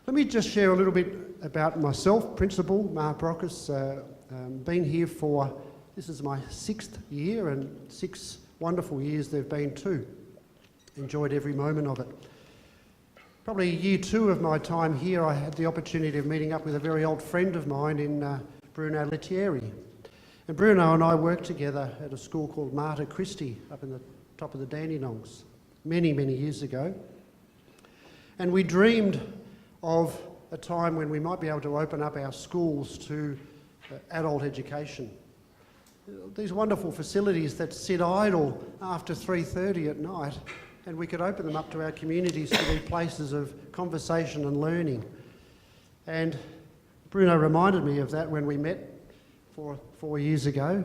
Let me just share a little bit about myself. Principal Mark Brockus, been here for, this is my 6th year, and 6 wonderful years they've been too. Enjoyed every moment of it. Probably year 2 of my time here, I had the opportunity of meeting up with a very old friend of mine in Bruno Lettieri. And Bruno and I worked together at a school called Mater Christi up in the top of the Dandenongs many, many years ago. And we dreamed of a time when we might be able to open up our schools to adult education. These wonderful facilities that sit idle after 3:30 at night, and we could open them up to our communities to be places of conversation and learning. And Bruno reminded me of that when we met 4 years ago.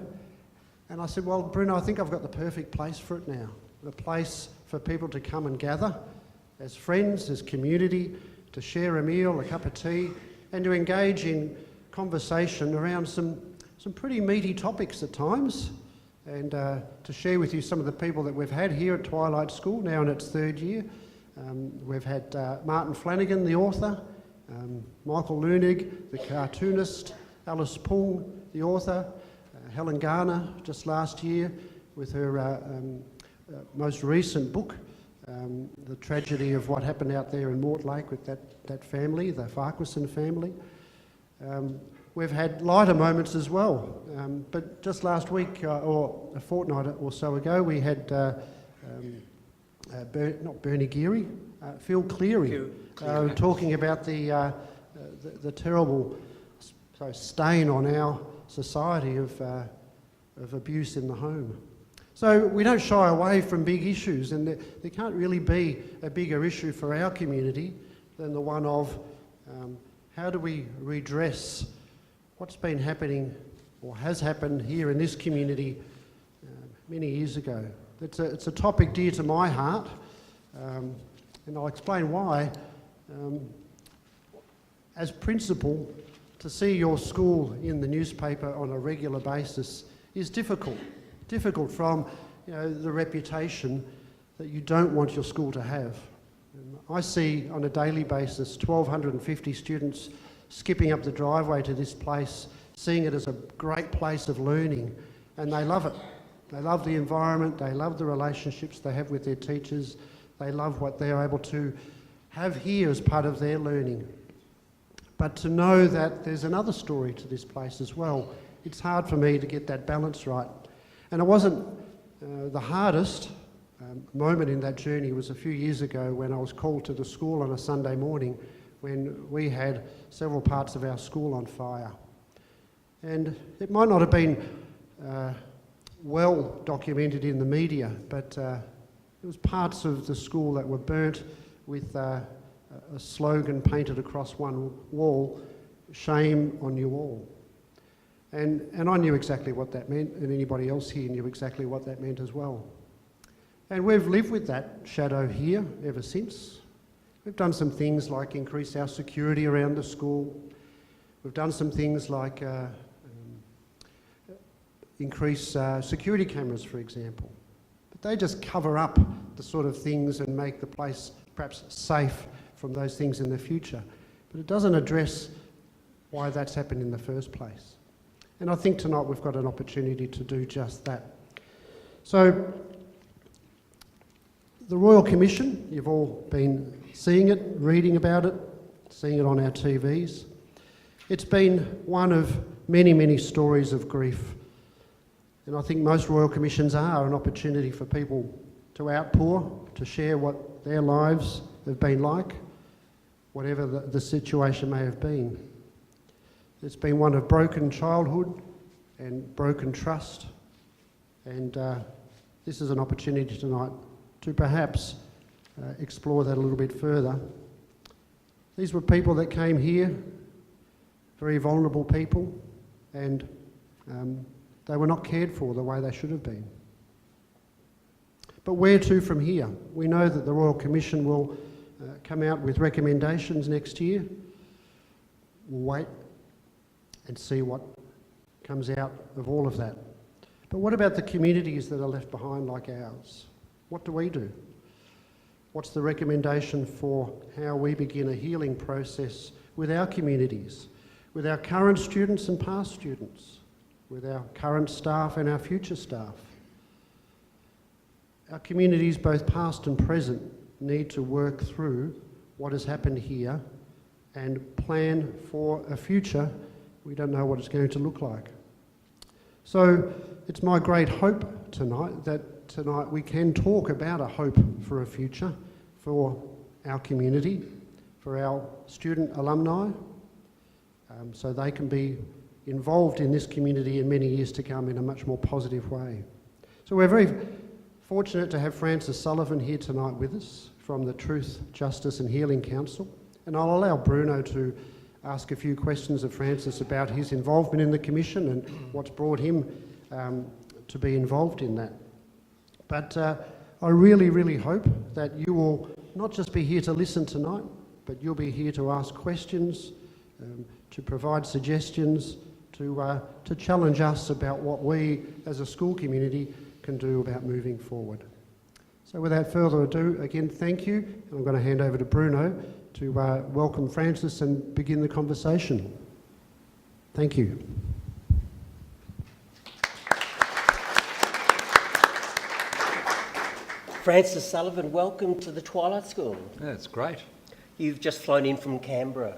And I said, well, Bruno, I think I've got the perfect place for it now. A place for people to come and gather as friends, as community, to share a meal, a cup of tea, and to engage in conversation around some pretty meaty topics at times, and to share with you some of the people that we've had here at Twilight School, now in its 3rd year. We've had Martin Flanagan, the author, Michael Lunig, the cartoonist, Alice Poole, the author, Helen Garner, just last year, with her most recent book, the tragedy of what happened out there in Mortlake with that family, the Farquharson family. We've had lighter moments as well, but just last week, or a fortnight or so ago, we had not Bernie Geary, Phil Cleary, talking about the terrible stain on our society of abuse in the home. So we don't shy away from big issues, and there can't really be a bigger issue for our community than the one of how do we redress what's been happening or has happened here in this community many years ago. It's a topic dear to my heart, and I'll explain why. As principal, to see your school in the newspaper on a regular basis is difficult. Difficult from the reputation that you don't want your school to have. And I see on a daily basis 1,250 students skipping up the driveway to this place, seeing it as a great place of learning, and they love it. They love the environment, they love the relationships they have with their teachers, they love what they're able to have here as part of their learning. But to know that there's another story to this place as well, it's hard for me to get that balance right. And it wasn't the hardest moment in that journey was a few years ago when I was called to the school on a Sunday morning when we had several parts of our school on fire. And it might not have been well documented in the media, but it was parts of the school that were burnt with a slogan painted across one wall, "Shame on you all." And I knew exactly what that meant, and anybody else here knew exactly what that meant as well. And we've lived with that shadow here ever since. We've done some things like increase our security around the school. We've done some things like increase security cameras, for example. But they just cover up the sort of things and make the place perhaps safe from those things in the future. But it doesn't address why that's happened in the first place. And I think tonight we've got an opportunity to do just that. So, the Royal Commission, you've all been seeing it, reading about it, seeing it on our TVs. It's been one of many, many stories of grief. And I think most Royal Commissions are an opportunity for people to outpour, to share what their lives have been like, whatever the situation may have been. It's been one of broken childhood and broken trust, and this is an opportunity tonight to perhaps explore that a little bit further. These were people that came here, very vulnerable people, and they were not cared for the way they should have been. But where to from here? We know that the Royal Commission will come out with recommendations next year. We'll wait and see what comes out of all of that. But what about the communities that are left behind like ours? What do we do? What's the recommendation for how we begin a healing process with our communities, with our current students and past students, with our current staff and our future staff? Our communities, both past and present, need to work through what has happened here and plan for a future we don't know what it's going to look like. So it's my great hope tonight that tonight we can talk about a hope for a future for our community, for our student alumni, so they can be involved in this community in many years to come in a much more positive way. So we're very fortunate to have Francis Sullivan here tonight with us from the Truth, Justice and Healing Council, and I'll allow Bruno to ask a few questions of Francis about his involvement in the Commission and what's brought him to be involved in that. But I really, really hope that you will not just be here to listen tonight, but you'll be here to ask questions, to provide suggestions, to challenge us about what we as a school community can do about moving forward. So without further ado, again, thank you. And I'm going to hand over to Bruno to welcome Francis and begin the conversation. Thank you. Francis Sullivan, welcome to the Twilight School. That's great. You've just flown in from Canberra.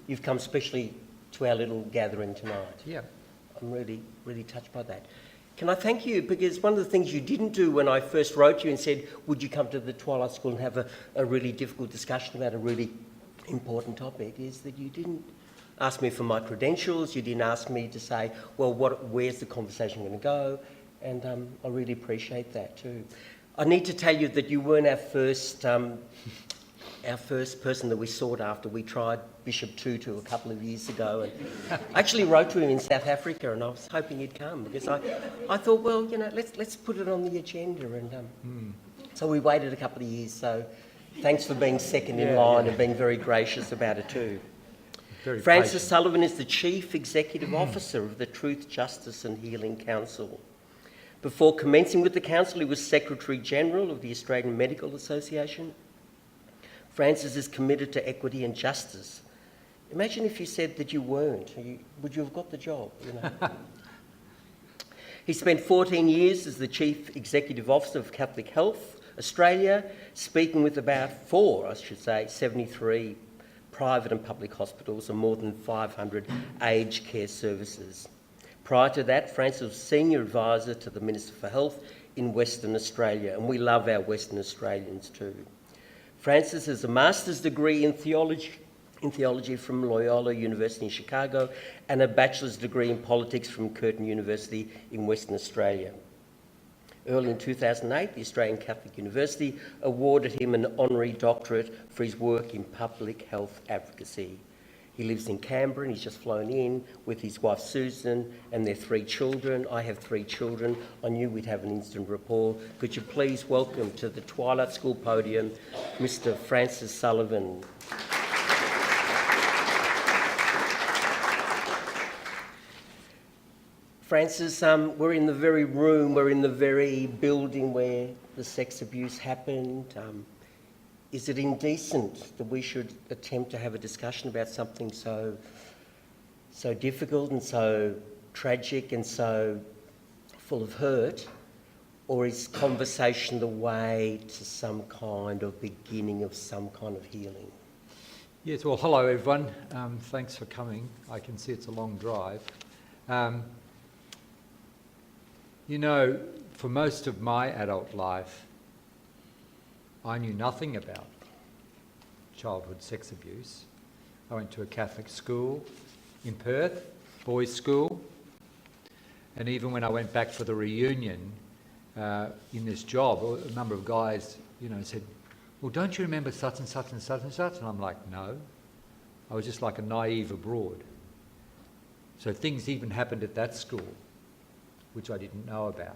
You've come specially to our little gathering tonight. Yeah. I'm really, really touched by that. Can I thank you, because one of the things you didn't do when I first wrote you and said, would you come to the Twilight School and have a really difficult discussion about a really important topic, is that you didn't ask me for my credentials, you didn't ask me to say, well, where's the conversation going to go? And I really appreciate that too. I need to tell you that you weren't our first person that we sought after. We tried Bishop Tutu a couple of years ago, and I actually wrote to him in South Africa, and I was hoping he'd come because I thought, well, you know, let's put it on the agenda, and so we waited a couple of years. So thanks for being second in line and being very gracious about it too. Francis Sullivan is the Chief Executive Officer of the Truth, Justice and Healing Council. Before commencing with the council, he was Secretary General of the Australian Medical Association. Francis is committed to equity and justice. Imagine if you said that you weren't. Would you have got the job? You know? He spent 14 years as the Chief Executive Officer of Catholic Health Australia, speaking with about 73 private and public hospitals and more than 500 aged care services. Prior to that, Francis was Senior Advisor to the Minister for Health in Western Australia, and we love our Western Australians too. Francis has a master's degree in theology from Loyola University in Chicago and a bachelor's degree in politics from Curtin University in Western Australia. Early in 2008, the Australian Catholic University awarded him an honorary doctorate for his work in public health advocacy. He lives in Canberra and he's just flown in with his wife Susan and their 3 children. I have 3 children. I knew we'd have an instant rapport. Could you please welcome to the Twilight School podium Mr. Francis Sullivan. Francis, we're in the very room, we're in the very building where the sex abuse happened. Is it indecent that we should attempt to have a discussion about something so difficult and so tragic and so full of hurt? Or is conversation the way to some kind of beginning of some kind of healing? Yes, well, hello everyone. Thanks for coming. I can see it's a long drive. You know, for most of my adult life, I knew nothing about childhood sex abuse. I went to a Catholic school in Perth, boys' school, and even when I went back for the reunion in this job, a number of guys, you know, said, well, don't you remember such and such and such and such? And I'm like, no. I was just like a naive abroad. So things even happened at that school, which I didn't know about.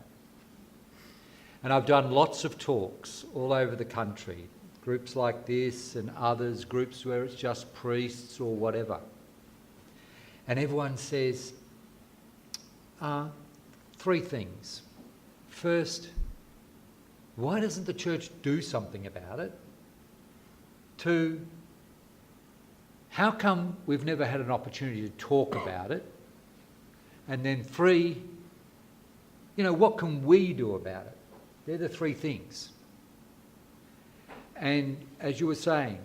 And I've done lots of talks all over the country, groups like this and others, groups where it's just priests or whatever. And everyone says 3 things. First, why doesn't the church do something about it? 2, how come we've never had an opportunity to talk about it? And then 3, what can we do about it? They're the 3 things. And as you were saying,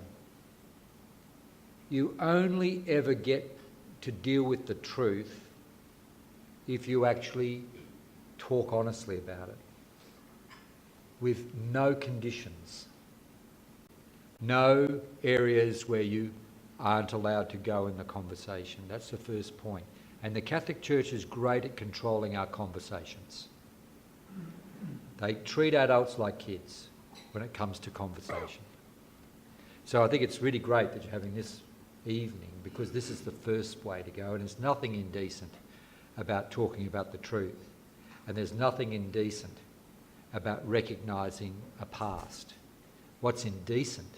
you only ever get to deal with the truth if you actually talk honestly about it, with no conditions, no areas where you aren't allowed to go in the conversation. That's the first point. And the Catholic Church is great at controlling our conversations. They treat adults like kids when it comes to conversation. So I think it's really great that you're having this evening, because this is the first way to go, and there's nothing indecent about talking about the truth, and there's nothing indecent about recognising a past. What's indecent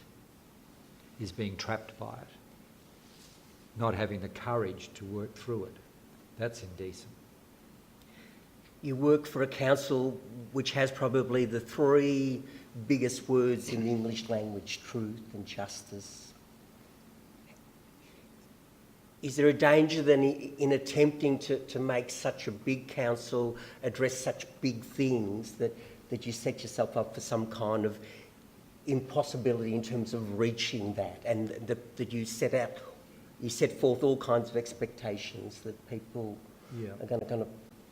is being trapped by it, not having the courage to work through it. That's indecent. You work for a council which has probably the 3 biggest words in the English language: truth and justice. Is there a danger then in attempting to make such a big council address such big things that you set yourself up for some kind of impossibility in terms of reaching that, and that you set forth all kinds of expectations that people are going to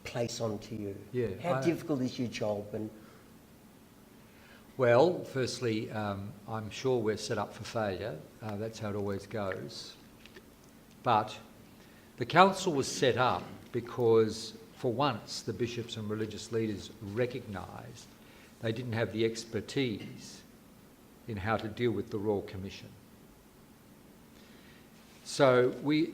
place onto you? Yeah. How difficult is your job? Well, firstly, I'm sure we're set up for failure. That's how it always goes. But the council was set up because, for once, the bishops and religious leaders recognised they didn't have the expertise in how to deal with the Royal Commission. So we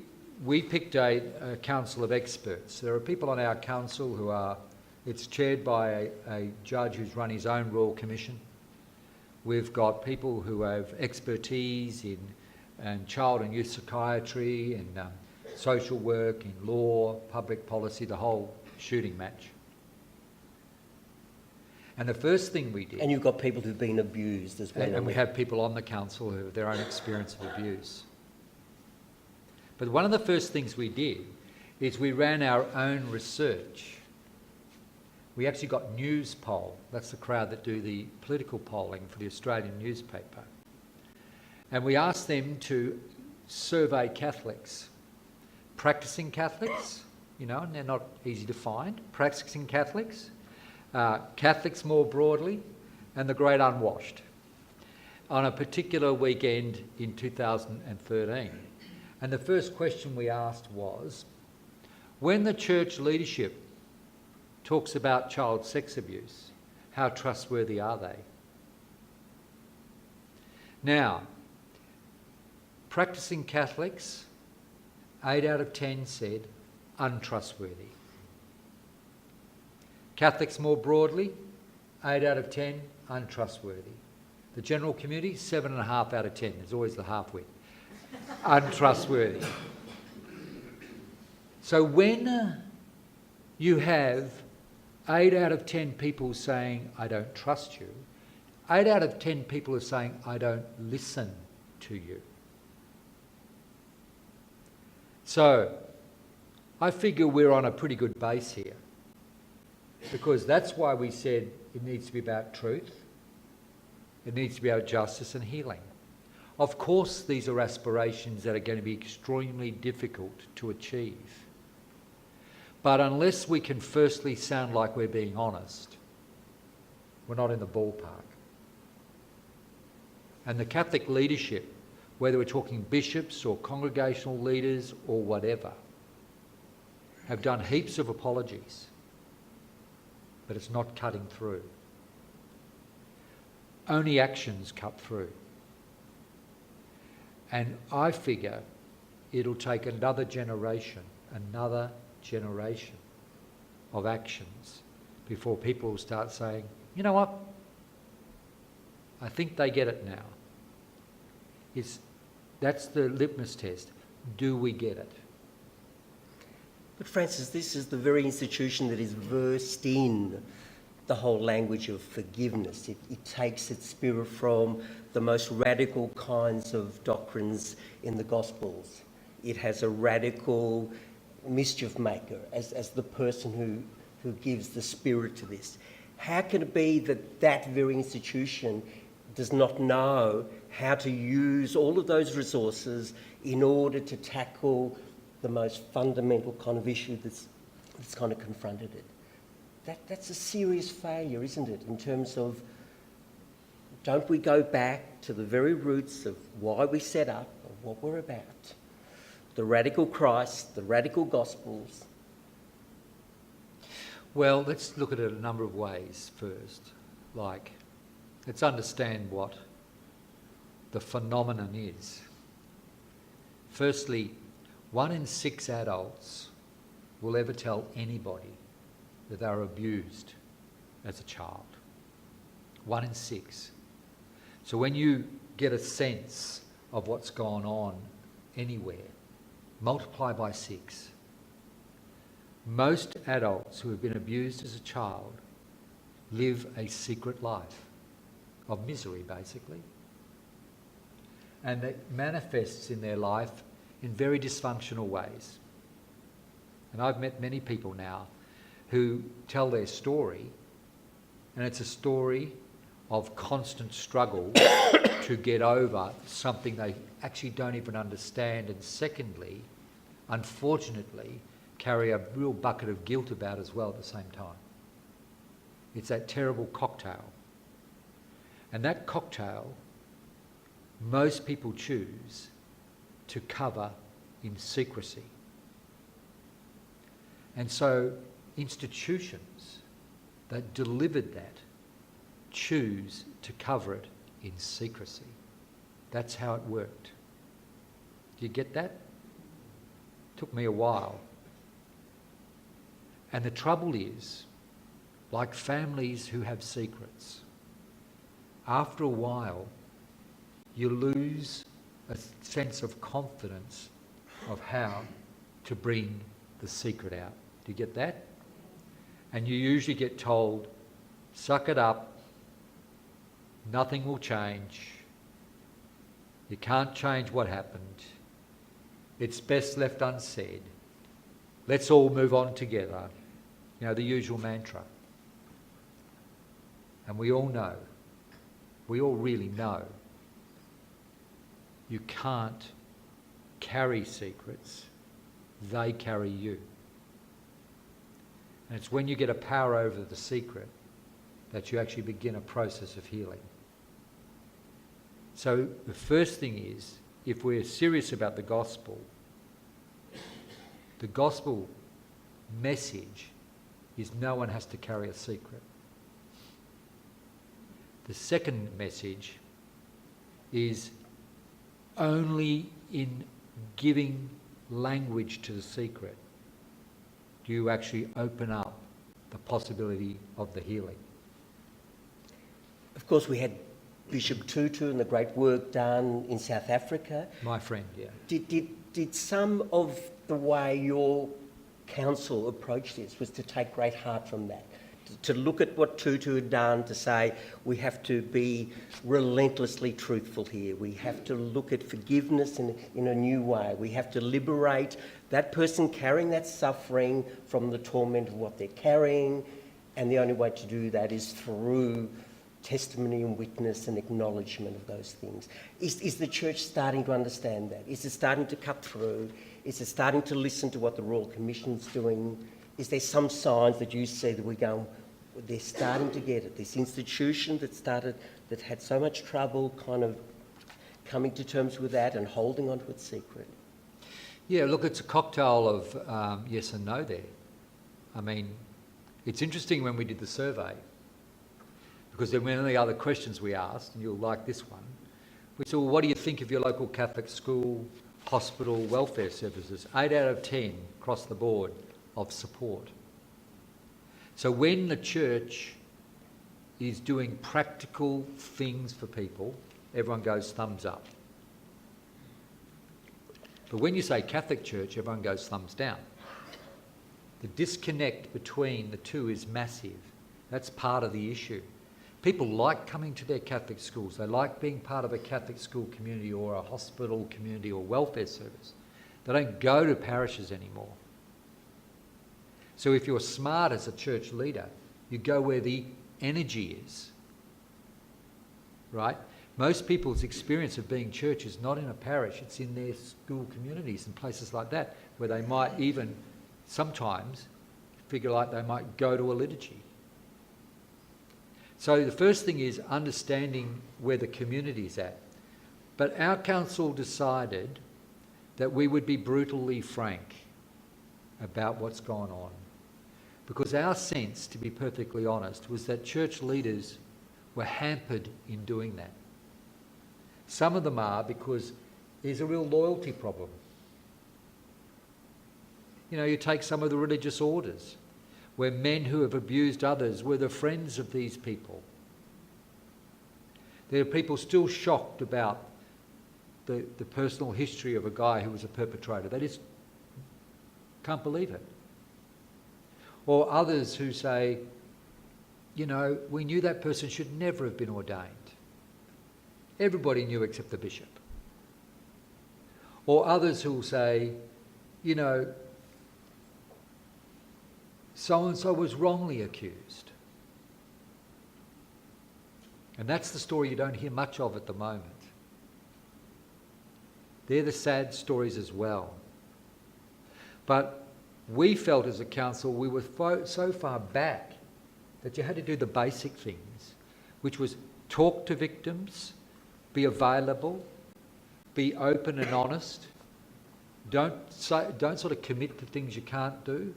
picked a council of experts. There are people on our council it's chaired by a judge who's run his own Royal Commission. We've got people who have expertise in child and youth psychiatry, and social work, in law, public policy, the whole shooting match. And the first thing we did... And you've got people who've been abused as well. And we have people on the council who have their own experience of abuse. But one of the first things we did is we ran our own research. We actually got News Poll. That's the crowd that do the political polling for the Australian newspaper. And we asked them to survey Catholics, practising Catholics, and they're not easy to find, practising Catholics, Catholics more broadly, and the great unwashed, on a particular weekend in 2013. And the first question we asked was, when the church leadership talks about child sex abuse, how trustworthy are they? Now, practising Catholics, 8 out of 10 said untrustworthy. Catholics more broadly, 8 out of 10 untrustworthy. The general community, 7.5 out of 10. There's always the half-wit. Untrustworthy. So when you have 8 out of 10 people saying, I don't trust you, 8 out of 10 people are saying, I don't listen to you. So I figure we're on a pretty good base here, because that's why we said it needs to be about truth, it needs to be about justice and healing. Of course, these are aspirations that are going to be extremely difficult to achieve. But unless we can firstly sound like we're being honest, we're not in the ballpark. And the Catholic leadership, whether we're talking bishops or congregational leaders or whatever, have done heaps of apologies, but it's not cutting through. Only actions cut through. And I figure it'll take another generation of actions before people will start saying, you know what, I think they get it now. That's the litmus test. Do we get it? But Francis, this is the very institution that is versed in the whole language of forgiveness. It takes its spirit from the most radical kinds of doctrines in the Gospels. It has a radical mischief maker as the person who gives the spirit to this. How can it be that that very institution does not know how to use all of those resources in order to tackle the most fundamental kind of issue that's kind of confronted it? That's a serious failure, isn't it, in terms of, don't we go back to the very roots of why we set up, of what we're about? The radical Christ, the radical Gospels. Well, let's look at it a number of ways first. Like, let's understand what the phenomenon is. Firstly, 1 in 6 adults will ever tell anybody that they were abused as a child. 1 in 6. So when you get a sense of what's gone on anywhere, multiply by 6. Most adults who have been abused as a child live a secret life of misery, basically. And that manifests in their life in very dysfunctional ways. And I've met many people now who tell their story, and it's a story of constant struggle to get over something they actually don't even understand, and secondly, unfortunately, carry a real bucket of guilt about as well at the same time. It's that terrible cocktail. And that cocktail, most people choose to cover in secrecy. And so institutions that delivered that choose to cover it in secrecy. That's how it worked. Do you get that? Took me a while. And the trouble is, like families who have secrets, after a while, you lose a sense of confidence of how to bring the secret out. Do you get that? And you usually get told, suck it up, nothing will change, you can't change what happened, it's best left unsaid, let's all move on together. You know, the usual mantra. And we all know, we all really know, you can't carry secrets, they carry you. And it's when you get a power over the secret that you actually begin a process of healing. So the first thing is, if we're serious about the gospel message is no one has to carry a secret. The second message is only in giving language to the secret do you actually open up the possibility of the healing. Of course, we had Bishop Tutu and the great work done in South Africa. My friend, yeah. Did some of the way your council approached this was to take great heart from that? To look at what Tutu had done, to say we have to be relentlessly truthful here. We have to look at forgiveness in a new way. We have to liberate that person carrying that suffering from the torment of what they're carrying. And the only way to do that is through testimony and witness and acknowledgement of those things. Is the church starting to understand that? Is it starting to cut through? Is it starting to listen to what the Royal Commission's doing? Is there some signs that you see that we're going, they're starting to get it? This institution that had so much trouble kind of coming to terms with that and holding on to its secret. Yeah, look, it's a cocktail of yes and no there. I mean, it's interesting when we did the survey, because there were many other questions we asked, and you'll like this one. We said, well, what do you think of your local Catholic school, hospital, welfare services? 8 out of 10 across the board of support. So when the church is doing practical things for people, everyone goes thumbs up. But when you say Catholic Church, everyone goes thumbs down. The disconnect between the two is massive. That's part of the issue. People like coming to their Catholic schools. They like being part of a Catholic school community or a hospital community or welfare service. They don't go to parishes anymore. So if you're smart as a church leader, you go where the energy is, right? Most people's experience of being church is not in a parish, it's in their school communities and places like that, where they might even sometimes figure like they might go to a liturgy. So the first thing is understanding where the community is at. But our council decided that we would be brutally frank about what's gone on. Because our sense, to be perfectly honest, was that church leaders were hampered in doing that. Some of them are because there's a real loyalty problem. You know, you take some of the religious orders, where men who have abused others were the friends of these people. There are people still shocked about the personal history of a guy who was a perpetrator. They just can't believe it. Or others who say, you know, we knew that person should never have been ordained. Everybody knew except the bishop. Or others who will say, you know, so-and-so was wrongly accused. And that's the story you don't hear much of at the moment. They're the sad stories as well. But we felt as a council we were so far back that you had to do the basic things, which was talk to victims, be available, be open and honest, don't sort of commit to things you can't do,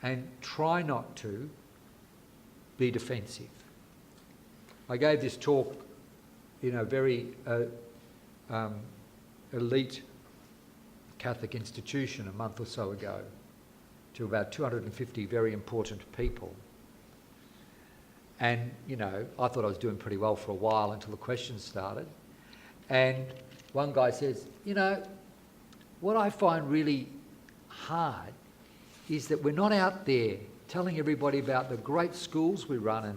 and try not to be defensive. I gave this talk in a very elite Catholic institution a month or so ago to about 250 very important people. And, you know, I thought I was doing pretty well for a while until the questions started. And one guy says, you know, what I find really hard is that we're not out there telling everybody about the great schools we run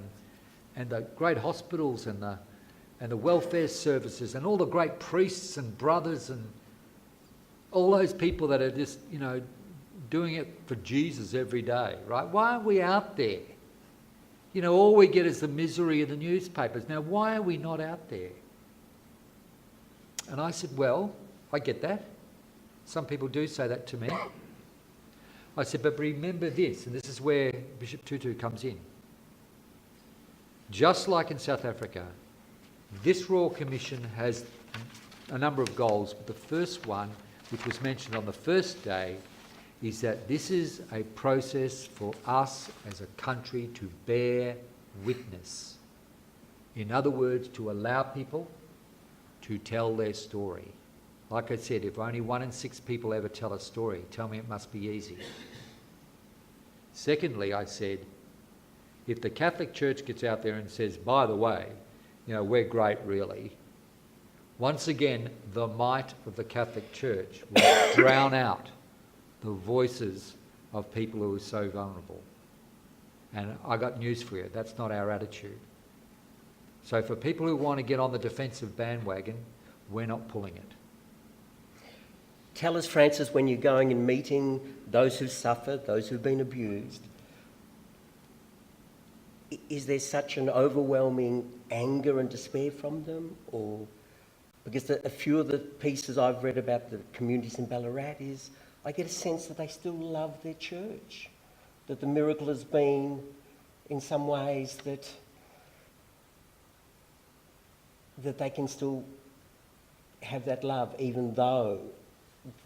and the great hospitals and the welfare services and all the great priests and brothers and all those people that are just, you know, doing it for Jesus every day, right? Why aren't we out there? You know, all we get is the misery of the newspapers. Now, why are we not out there? And I said, well, I get that. Some people do say that to me. I said, but remember this, and this is where Bishop Tutu comes in. Just like in South Africa, this Royal Commission has a number of goals, but the first one, which was mentioned on the first day, is that this is a process for us as a country to bear witness. In other words, to allow people to tell their story. Like I said, if only 1 in 6 people ever tell a story, tell me it must be easy. Secondly, I said, if the Catholic Church gets out there and says, by the way, you know, we're great really, once again, the might of the Catholic Church will drown out the voices of people who are so vulnerable. And I got news for you, that's not our attitude. So for people who want to get on the defensive bandwagon, we're not pulling it. Tell us, Francis, when you're going and meeting those who suffer, those who've been abused, is there such an overwhelming anger and despair from them? Or because a few of the pieces I've read about the communities in Ballarat is, I get a sense that they still love their church, that the miracle has been, in some ways, that they can still have that love, even though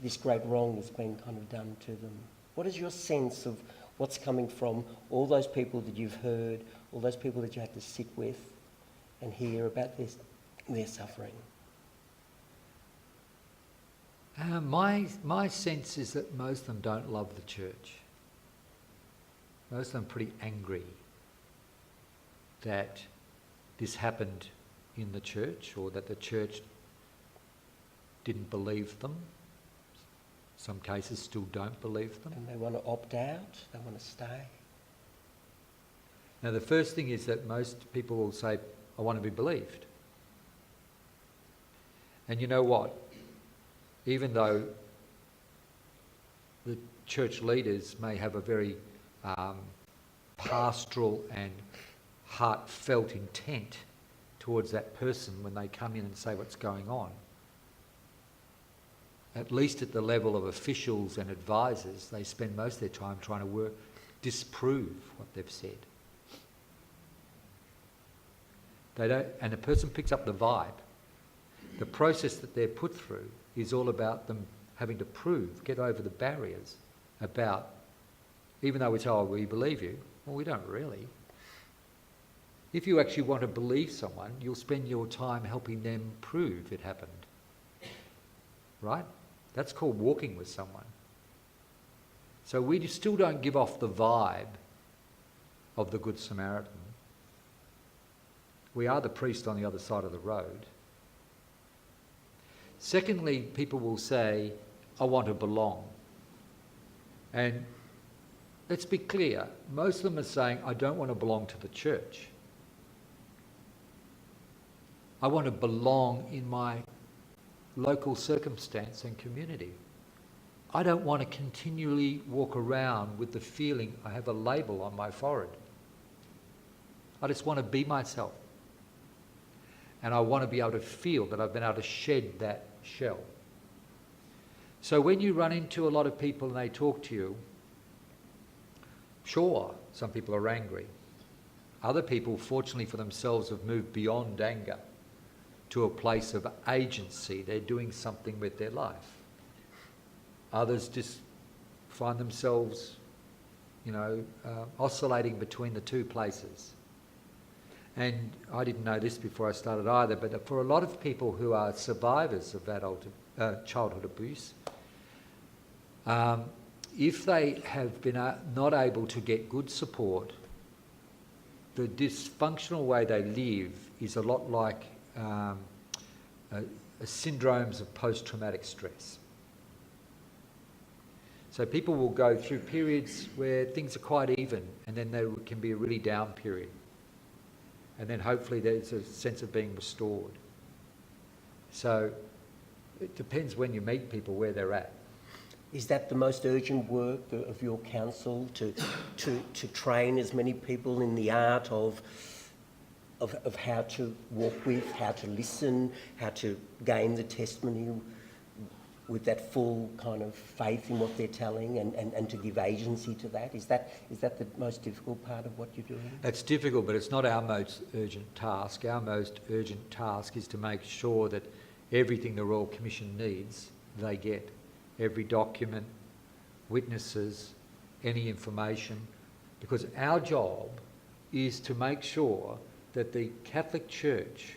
this great wrong has been kind of done to them. What is your sense of what's coming from all those people that you've heard, all those people that you had to sit with and hear about their suffering? My sense is that most of them don't love the church. Most of them are pretty angry that this happened in the church, or that the church didn't believe them. Some cases still don't believe them. And they want to opt out, they want to stay. Now, the first thing is that most people will say, I want to be believed. And you know what? Even though the church leaders may have a very pastoral and heartfelt intent towards that person when they come in and say what's going on, at least at the level of officials and advisors, they spend most of their time trying to disprove what they've said. They don't, and the person picks up the vibe. The process that they're put through is all about them having to prove, get over the barriers about, even though we say, oh, we believe you, well, we don't really. If you actually want to believe someone, you'll spend your time helping them prove it happened. Right? That's called walking with someone. So we still don't give off the vibe of the Good Samaritan. We are the priest on the other side of the road. Secondly, people will say, I want to belong. And let's be clear, most of them are saying, I don't want to belong to the church. I want to belong in my local circumstance and community. I don't want to continually walk around with the feeling I have a label on my forehead. I just want to be myself. And I want to be able to feel that I've been able to shed that shell. So when you run into a lot of people and they talk to you, sure, some people are angry. Other people, fortunately for themselves, have moved beyond anger to a place of agency. They're doing something with their life. Others just find themselves, oscillating between the two places. And I didn't know this before I started either, but for a lot of people who are survivors of childhood abuse, if they have been not able to get good support, the dysfunctional way they live is a lot like syndromes of post-traumatic stress. So people will go through periods where things are quite even, and then there can be a really down period. And then hopefully there's a sense of being restored. So it depends when you meet people where they're at. Is that the most urgent work of your council, to train as many people in the art of how to walk with, how to listen, how to gain the testimony with that full kind of faith in what they're telling, and to give agency to that? Is that the most difficult part of what you're doing? It's difficult, but it's not our most urgent task. Our most urgent task is to make sure that everything the Royal Commission needs, they get. Every document, witnesses, any information, because our job is to make sure that the Catholic Church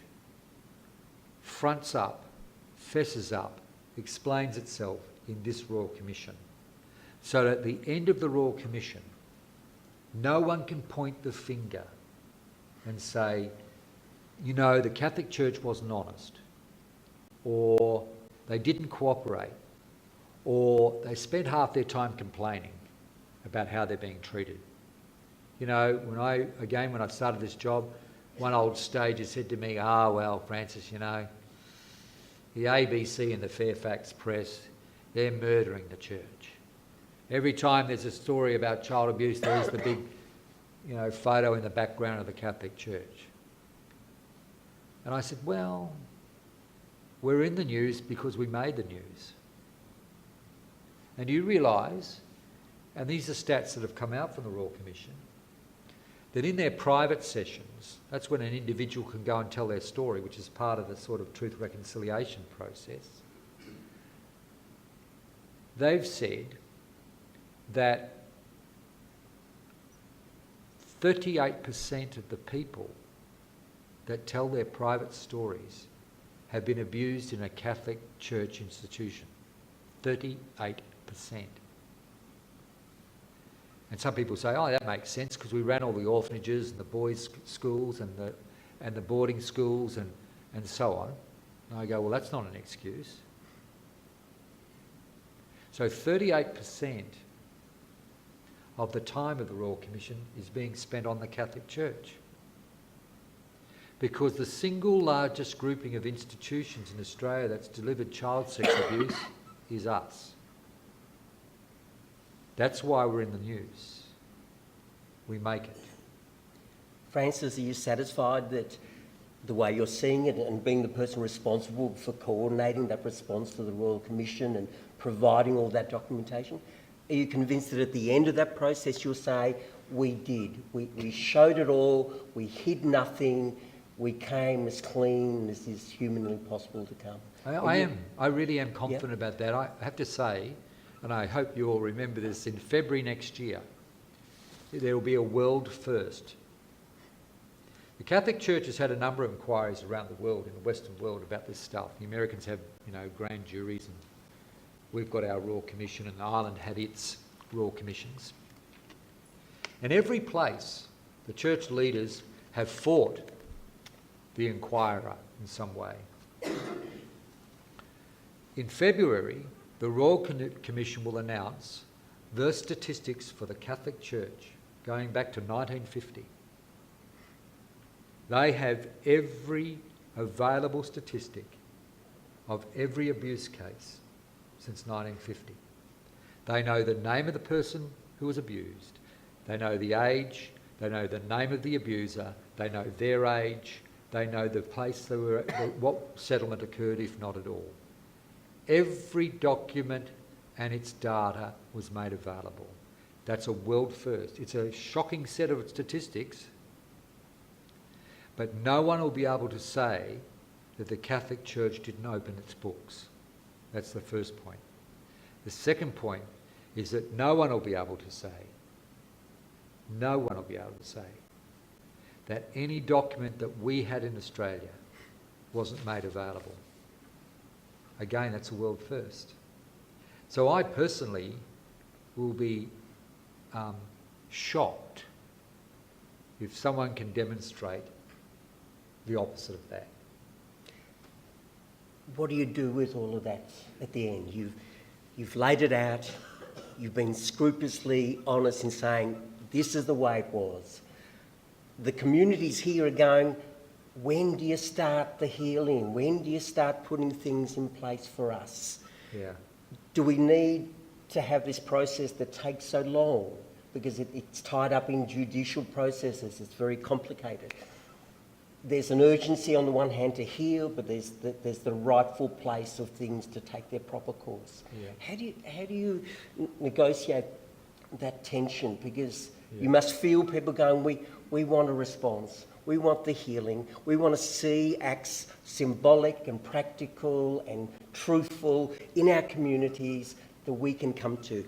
fronts up, fesses up, explains itself in this Royal Commission, so that at the end of the Royal Commission, no one can point the finger and say, the Catholic Church wasn't honest, or they didn't cooperate, or they spent half their time complaining about how they're being treated. When I started this job, one old stager said to me, well, Francis, the ABC and the Fairfax Press, they're murdering the church. Every time there's a story about child abuse, there's the big, photo in the background of the Catholic Church. And I said, well, we're in the news because we made the news. And you realise, and these are stats that have come out from the Royal Commission, that in their private sessions, that's when an individual can go and tell their story, which is part of the sort of truth reconciliation process. They've said that 38% of the people that tell their private stories have been abused in a Catholic Church institution. 38%. And some people say, that makes sense because we ran all the orphanages and the boys' schools and the boarding schools and so on. And I go, well, that's not an excuse. So 38% of the time of the Royal Commission is being spent on the Catholic Church. Because the single largest grouping of institutions in Australia that's delivered child sex abuse is us. That's why we're in the news. We make it. Francis, are you satisfied that the way you're seeing it and being the person responsible for coordinating that response to the Royal Commission and providing all that documentation, are you convinced that at the end of that process you'll say, we did, we showed it all, we hid nothing, we came as clean as is humanly possible to come? I really am confident about that. I have to say, and I hope you all remember this, in February next year, there will be a world first. The Catholic Church has had a number of inquiries around the world, in the Western world, about this stuff. The Americans have, grand juries, and we've got our Royal Commission, and Ireland had its Royal Commissions. And every place, the church leaders have fought the inquirer in some way. In February, the Royal Commission will announce the statistics for the Catholic Church going back to 1950. They have every available statistic of every abuse case since 1950. They know the name of the person who was abused. They know the age. They know the name of the abuser. They know their age. They know the place they were at, what settlement occurred, if not at all. Every document and its data was made available. That's a world first. It's a shocking set of statistics, but no one will be able to say that the Catholic Church didn't open its books. That's the first point. The second point is that no one will be able to say that any document that we had in Australia wasn't made available. Again, that's a world first. So I personally will be shocked if someone can demonstrate the opposite of that. What do you do with all of that at the end? You've laid it out, you've been scrupulously honest in saying this is the way it was. The communities here are going, when do you start the healing? When do you start putting things in place for us? Yeah. Do we need to have this process that takes so long? Because it's tied up in judicial processes, it's very complicated. There's an urgency on the one hand to heal, but there's the rightful place of things to take their proper course. Yeah. How do you negotiate that tension? Because you must feel people going, we want a response, we want the healing, we want to see acts symbolic and practical and truthful in our communities that we can come to.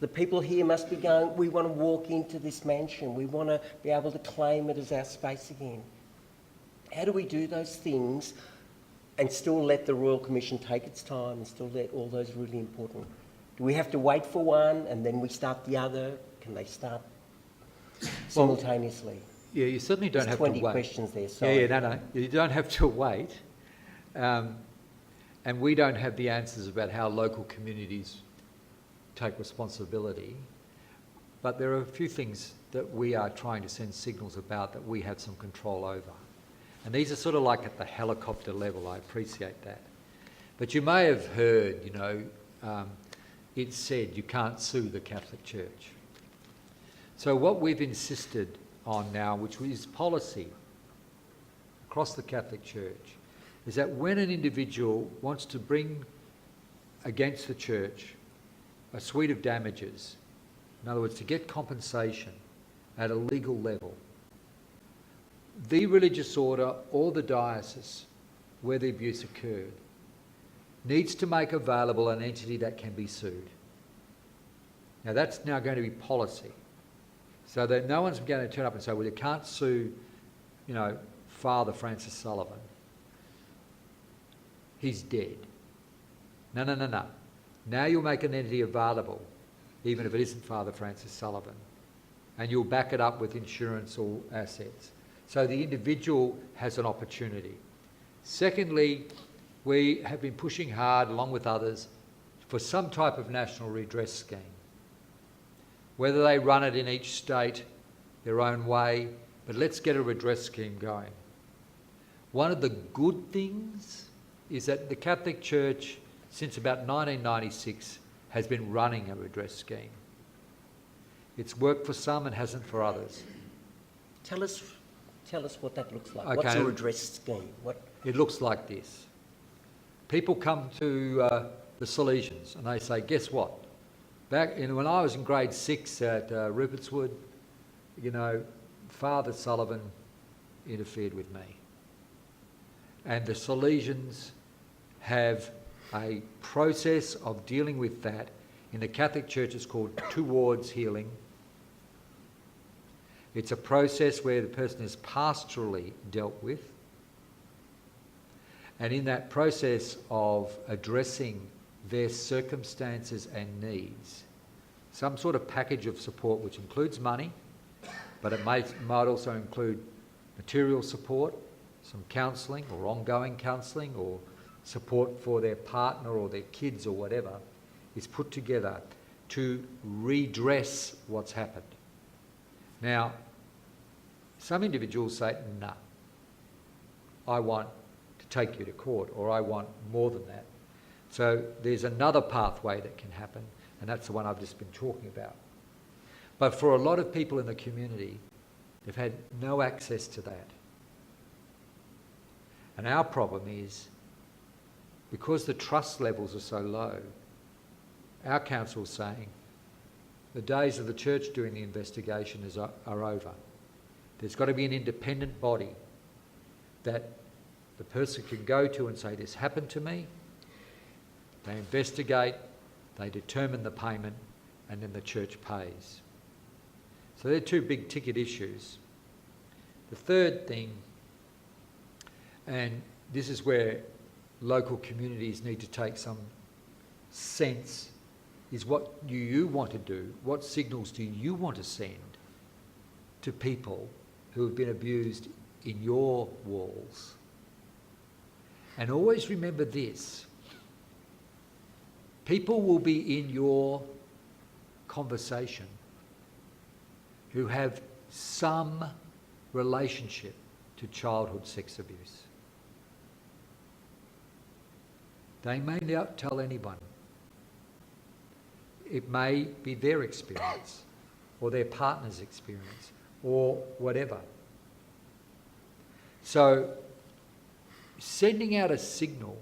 The people here must be going, we want to walk into this mansion, we want to be able to claim it as our space again. How do we do those things and still let the Royal Commission take its time and still let all those really important? Do we have to wait for one and then we start the other? Can they start simultaneously? Yeah, you certainly don't have to wait. 20 questions there, sorry. Yeah, no. You don't have to wait. And we don't have the answers about how local communities take responsibility. But there are a few things that we are trying to send signals about that we have some control over. And these are sort of like at the helicopter level. I appreciate that. But you may have heard, it's said you can't sue the Catholic Church. So what we've insisted on now, which is policy across the Catholic Church, is that when an individual wants to bring against the Church a suite of damages, in other words, to get compensation at a legal level, the religious order or the diocese where the abuse occurred needs to make available an entity that can be sued. Now that's now going to be policy. So that no one's going to turn up and say, well, you can't sue, Father Francis Sullivan. He's dead. No. Now you'll make an entity available, even if it isn't Father Francis Sullivan. And you'll back it up with insurance or assets. So the individual has an opportunity. Secondly, we have been pushing hard, along with others, for some type of national redress scheme. whether they run it in each state their own way, but let's get a redress scheme going. One of the good things is that the Catholic Church, since about 1996, has been running a redress scheme. It's worked for some and hasn't for others. Tell us what that looks like. Okay. What's a redress scheme? It looks like this. People come to the Salesians and they say, guess what? When I was in grade 6 at Rupertswood, Father Sullivan interfered with me. And the Salesians have a process of dealing with that. In the Catholic Church, it's called towards healing. It's a process where the person is pastorally dealt with. And in that process of addressing their circumstances and needs, some sort of package of support which includes money, but it might also include material support, some counselling or ongoing counselling or support for their partner or their kids or whatever, is put together to redress what's happened. Now, some individuals say, no, I want to take you to court, or I want more than that. So there's another pathway that can happen, and that's the one I've just been talking about. But for a lot of people in the community, they've had no access to that. And our problem is, because the trust levels are so low, our council is saying the days of the church doing the investigation are over. There's got to be an independent body that the person can go to and say, this happened to me. They investigate, they determine the payment, and then the church pays. So they're two big ticket issues. The third thing, and this is where local communities need to take some sense, is what do you want to do? What signals do you want to send to people who have been abused in your walls? And always remember this: people will be in your conversation who have some relationship to childhood sex abuse. They may not tell anyone. It may be their experience or their partner's experience or whatever. So sending out a signal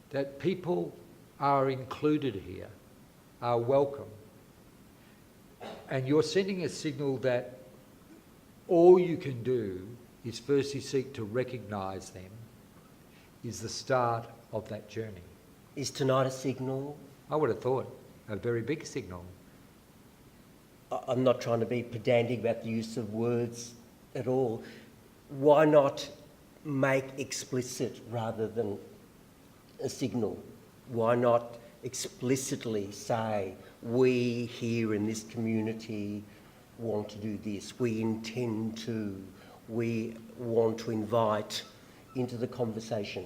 that people are included here, are welcome, and you're sending a signal that all you can do is firstly seek to recognise them, is the start of that journey. Is tonight a signal? I would have thought a very big signal. I'm not trying to be pedantic about the use of words at all. Why not make explicit rather than a signal? Why not explicitly say, we here in this community want to do this, we intend to, we want to invite into the conversation?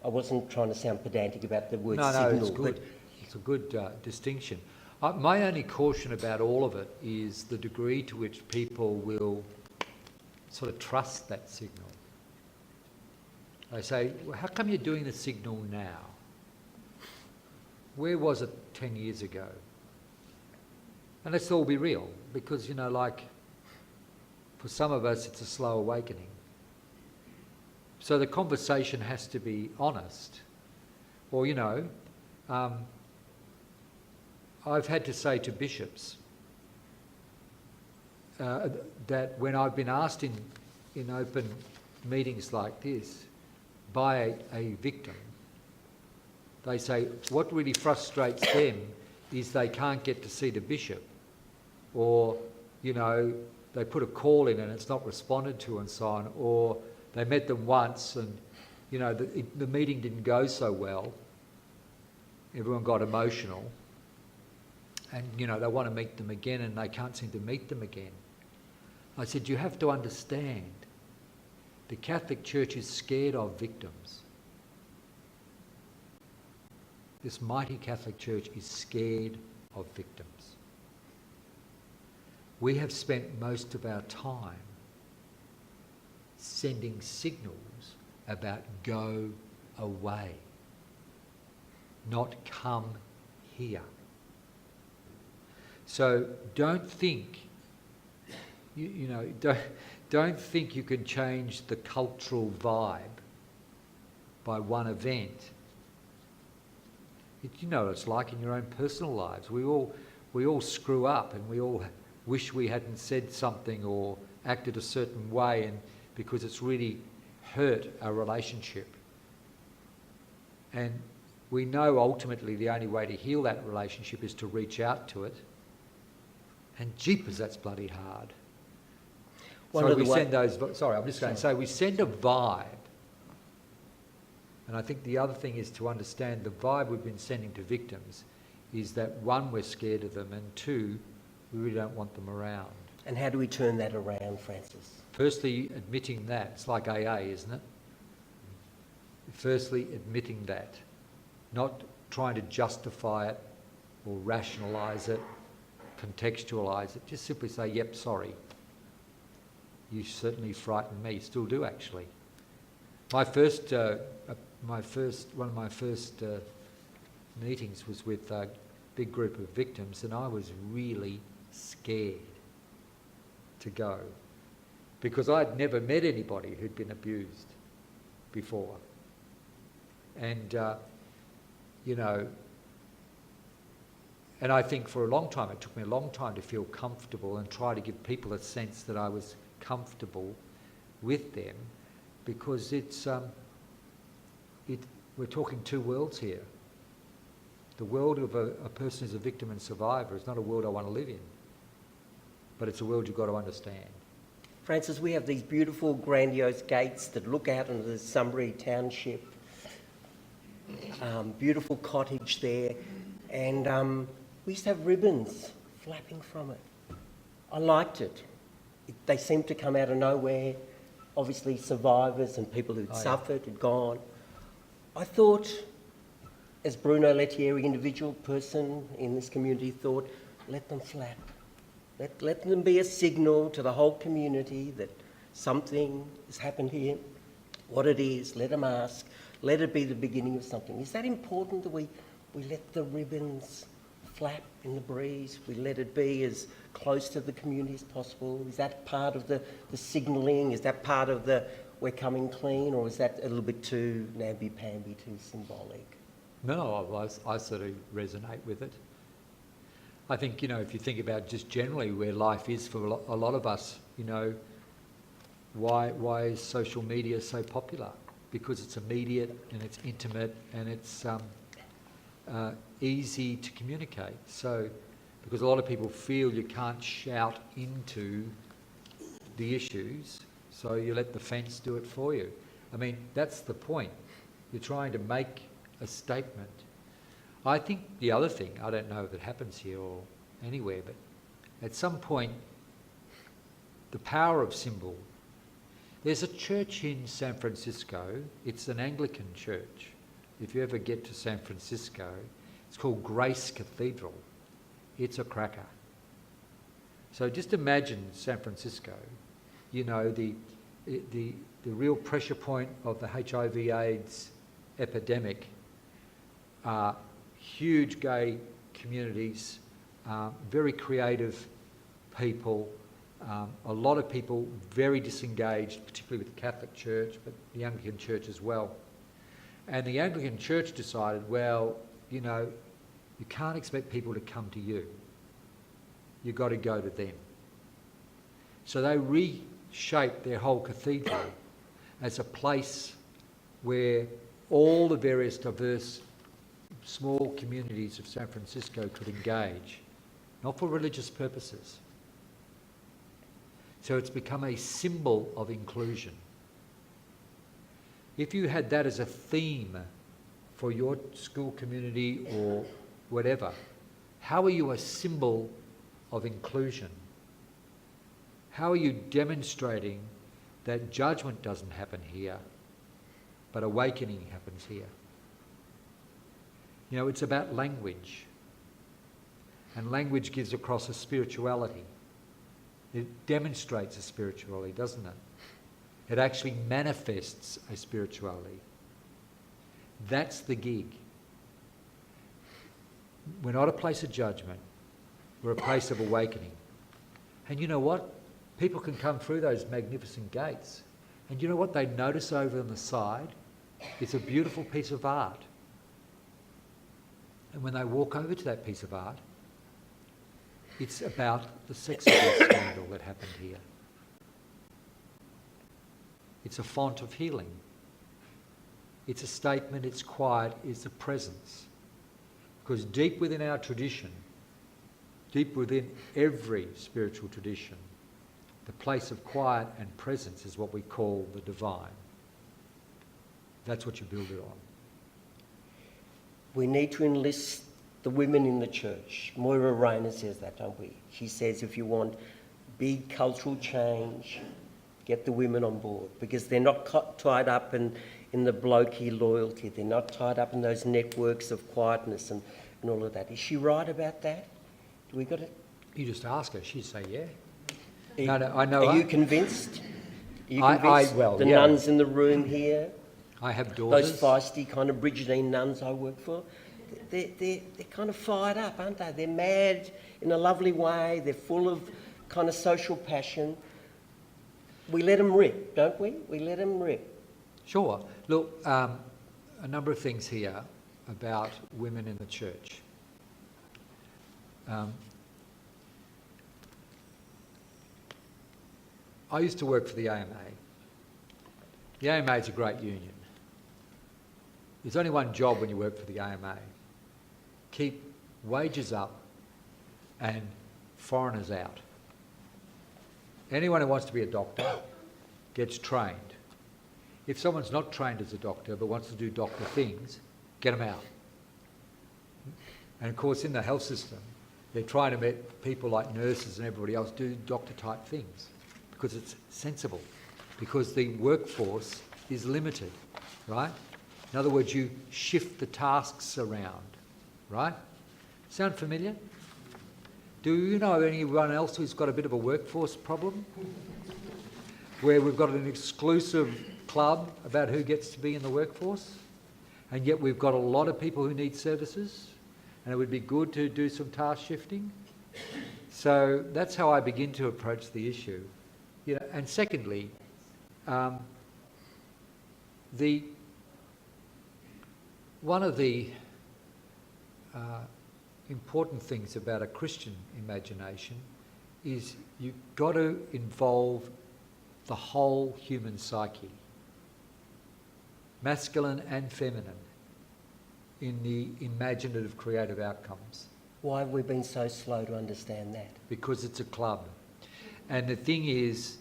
I wasn't trying to sound pedantic about the word signal. No, it's good. It's a good distinction. My only caution about all of it is the degree to which people will sort of trust that signal. They say, well, how come you're doing the signal now? Where was it 10 years ago? And let's all be real, because, for some of us, it's a slow awakening. So the conversation has to be honest. Or, I've had to say to bishops that when I've been asked in open meetings like this by a victim, they say what really frustrates them is they can't get to see the bishop, or, they put a call in and it's not responded to and so on, or they met them once and, the meeting didn't go so well. Everyone got emotional. And, they want to meet them again and they can't seem to meet them again. I said, you have to understand, the Catholic Church is scared of victims. This mighty Catholic Church is scared of victims. we have spent most of our time sending signals about go away, not come here. So don't think, don't think you can change the cultural vibe by one event. You know what it's like in your own personal lives. We all screw up, and we all wish we hadn't said something or acted a certain way, and because it's really hurt our relationship. And we know ultimately the only way to heal that relationship is to reach out to it. And jeepers, that's bloody hard. We send a vibe. And I think the other thing is to understand the vibe we've been sending to victims is that, one, we're scared of them, and two, we really don't want them around. And how do we turn that around, Francis? Firstly, admitting that. It's like AA, isn't it? Firstly, admitting that. Not trying to justify it or rationalise it, contextualise it. Just simply say, yep, sorry. You certainly frightened me. Still do, actually. One of my first meetings was with a big group of victims, and I was really scared to go because I'd never met anybody who'd been abused before. And, and I think for a long time, it took me a long time to feel comfortable and try to give people a sense that I was comfortable with them, because we're talking two worlds here. The world of a person who's a victim and survivor is not a world I want to live in, but it's a world you've got to understand. Francis, we have these beautiful, grandiose gates that look out into the Sunbury township. Beautiful cottage there, and we used to have ribbons flapping from it. I liked it. They seemed to come out of nowhere. Obviously survivors and people who'd suffered had gone. I thought, as Bruno Lettieri, individual person in this community, thought, let them flap. Let them be a signal to the whole community that something has happened here. What it is, let them ask. Let it be the beginning of something. Is that important that we let the ribbons flap in the breeze? We let it be as close to the community as possible? Is that part of the signalling? Is that part of the we're coming clean? Or is that a little bit too namby-pamby, too symbolic? No, I sort of resonate with it. I think, if you think about just generally where life is for a lot of us, why is social media so popular? Because it's immediate and it's intimate and it's easy to communicate. So, because a lot of people feel you can't shout into the issues, so you let the fence do it for you. I mean, that's the point. You're trying to make a statement. I think the other thing, I don't know if it happens here or anywhere, but at some point, the power of symbol. There's a church in San Francisco. It's an Anglican church. If you ever get to San Francisco, it's called Grace Cathedral. It's a cracker. So just imagine San Francisco, the real pressure point of the HIV/AIDS epidemic. Huge gay communities, very creative people, a lot of people very disengaged, particularly with the Catholic Church, but the Anglican Church as well. And the Anglican Church decided, well, you can't expect people to come to you. You've got to go to them. So they reshaped their whole cathedral as a place where all the various diverse small communities of San Francisco could engage, not for religious purposes. So it's become a symbol of inclusion. If you had that as a theme for your school community or whatever, how are you a symbol of inclusion? How are you demonstrating that judgment doesn't happen here, but awakening happens here? It's about language. And language gives across a spirituality. It demonstrates a spirituality, doesn't it? It actually manifests a spirituality. That's the gig. We're not a place of judgment. We're a place of awakening. And you know what? People can come through those magnificent gates. And you know what they notice over on the side? It's a beautiful piece of art. And when they walk over to that piece of art, it's about the sex abuse scandal that happened here. It's a font of healing. It's a statement, it's quiet, it's a presence. Because deep within our tradition, deep within every spiritual tradition, the place of quiet and presence is what we call the divine. That's what you build it on. We need to enlist the women in the church. Moira Rayner says that, don't we? She says if you want big cultural change, get the women on board, because they're not tied up in the blokey loyalty. They're not tied up in those networks of quietness and all of that. Is she right about that? Do we got it? You just ask her, she'd say yeah. No, I know. Are you convinced? Are you convinced? The nuns in the room here, I have daughters. those feisty kind of Brigidine nuns I work for, they're kind of fired up, aren't they? They're mad in a lovely way. They're full of kind of social passion. We let them rip, don't we? We let them rip. Sure. Look, a number of things here about women in the church. I used to work for the AMA. The AMA is a great union. There's only one job when you work for the AMA. Keep wages up and foreigners out. Anyone who wants to be a doctor gets trained. If someone's not trained as a doctor but wants to do doctor things, get them out. And of course, in the health system, they're trying to make people like nurses and everybody else do doctor-type things because it's sensible, because the workforce is limited, right? In other words, you shift the tasks around, right? Sound familiar? Do you know anyone else who's got a bit of a workforce problem? Where we've got an exclusive club about who gets to be in the workforce, and yet we've got a lot of people who need services, and it would be good to do some task shifting. So that's how I begin to approach the issue. You know, and secondly, one of the important things about a Christian imagination is you've got to involve the whole human psyche, masculine and feminine, in the imaginative creative outcomes. Why have we been so slow to understand that? Because it's a club. And the thing is,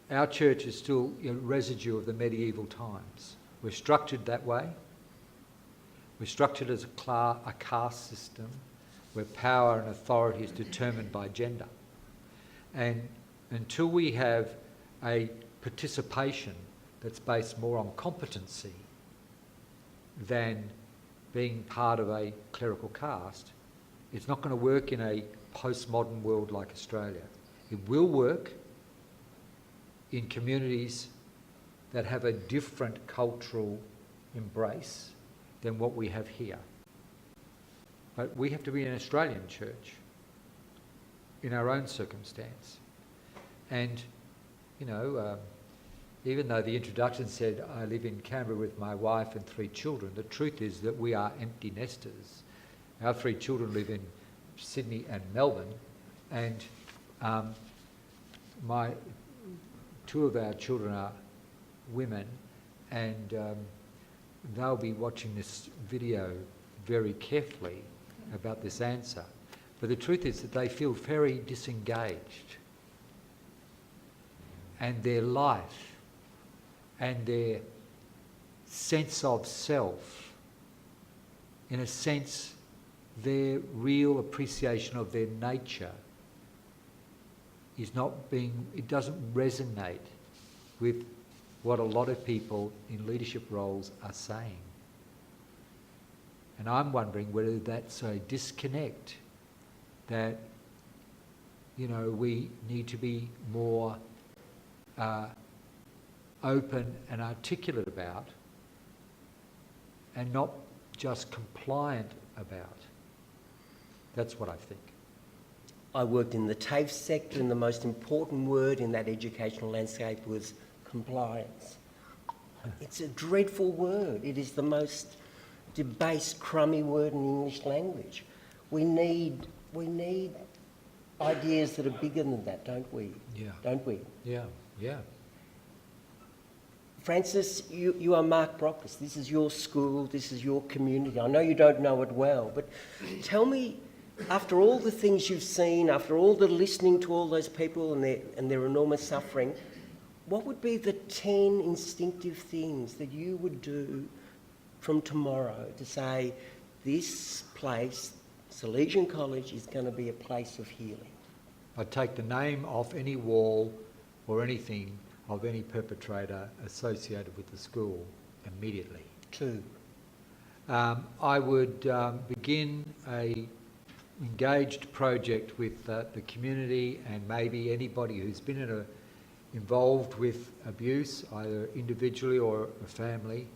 our church is still a residue of the medieval times. We're structured that way. We're structured as a caste system where power and authority is determined by gender. And until we have a participation that's based more on competency than being part of a clerical caste, it's not going to work in a postmodern world like Australia. It will work in communities that have a different cultural embrace than what we have here. But we have to be an Australian church in our own circumstance. And, you know, even though the introduction said I live in Canberra with my wife and 3 children, the truth is that we are empty nesters. Our 3 children live in Sydney and Melbourne, and 2 of our children are women, and they'll be watching this video very carefully about this answer. But the truth is that they feel very disengaged, and their life and their sense of self, in a sense, their real appreciation of their nature is not being, it doesn't resonate with what a lot of people in leadership roles are saying. And I'm wondering whether that's a disconnect that we need to be more open and articulate about, and not just compliant about. That's what I think. I worked in the TAFE sector, and the most important word in that educational landscape was compliance. It's a dreadful word. It is the most debased, crummy word in the English language. We need ideas that are bigger than that, don't we? Yeah. Don't we? Yeah, yeah. Francis, you are Mark Brockes. This is your school, this is your community. I know you don't know it well, but tell me, after all the things you've seen, after all the listening to all those people and their enormous suffering, what would be the 10 instinctive things that you would do from tomorrow to say, this place, Salesian College, is going to be a place of healing? I'd take the name off any wall or anything of any perpetrator associated with the school immediately. 2. I would begin a engaged project with the community and maybe anybody who's been involved with abuse, either individually or a family,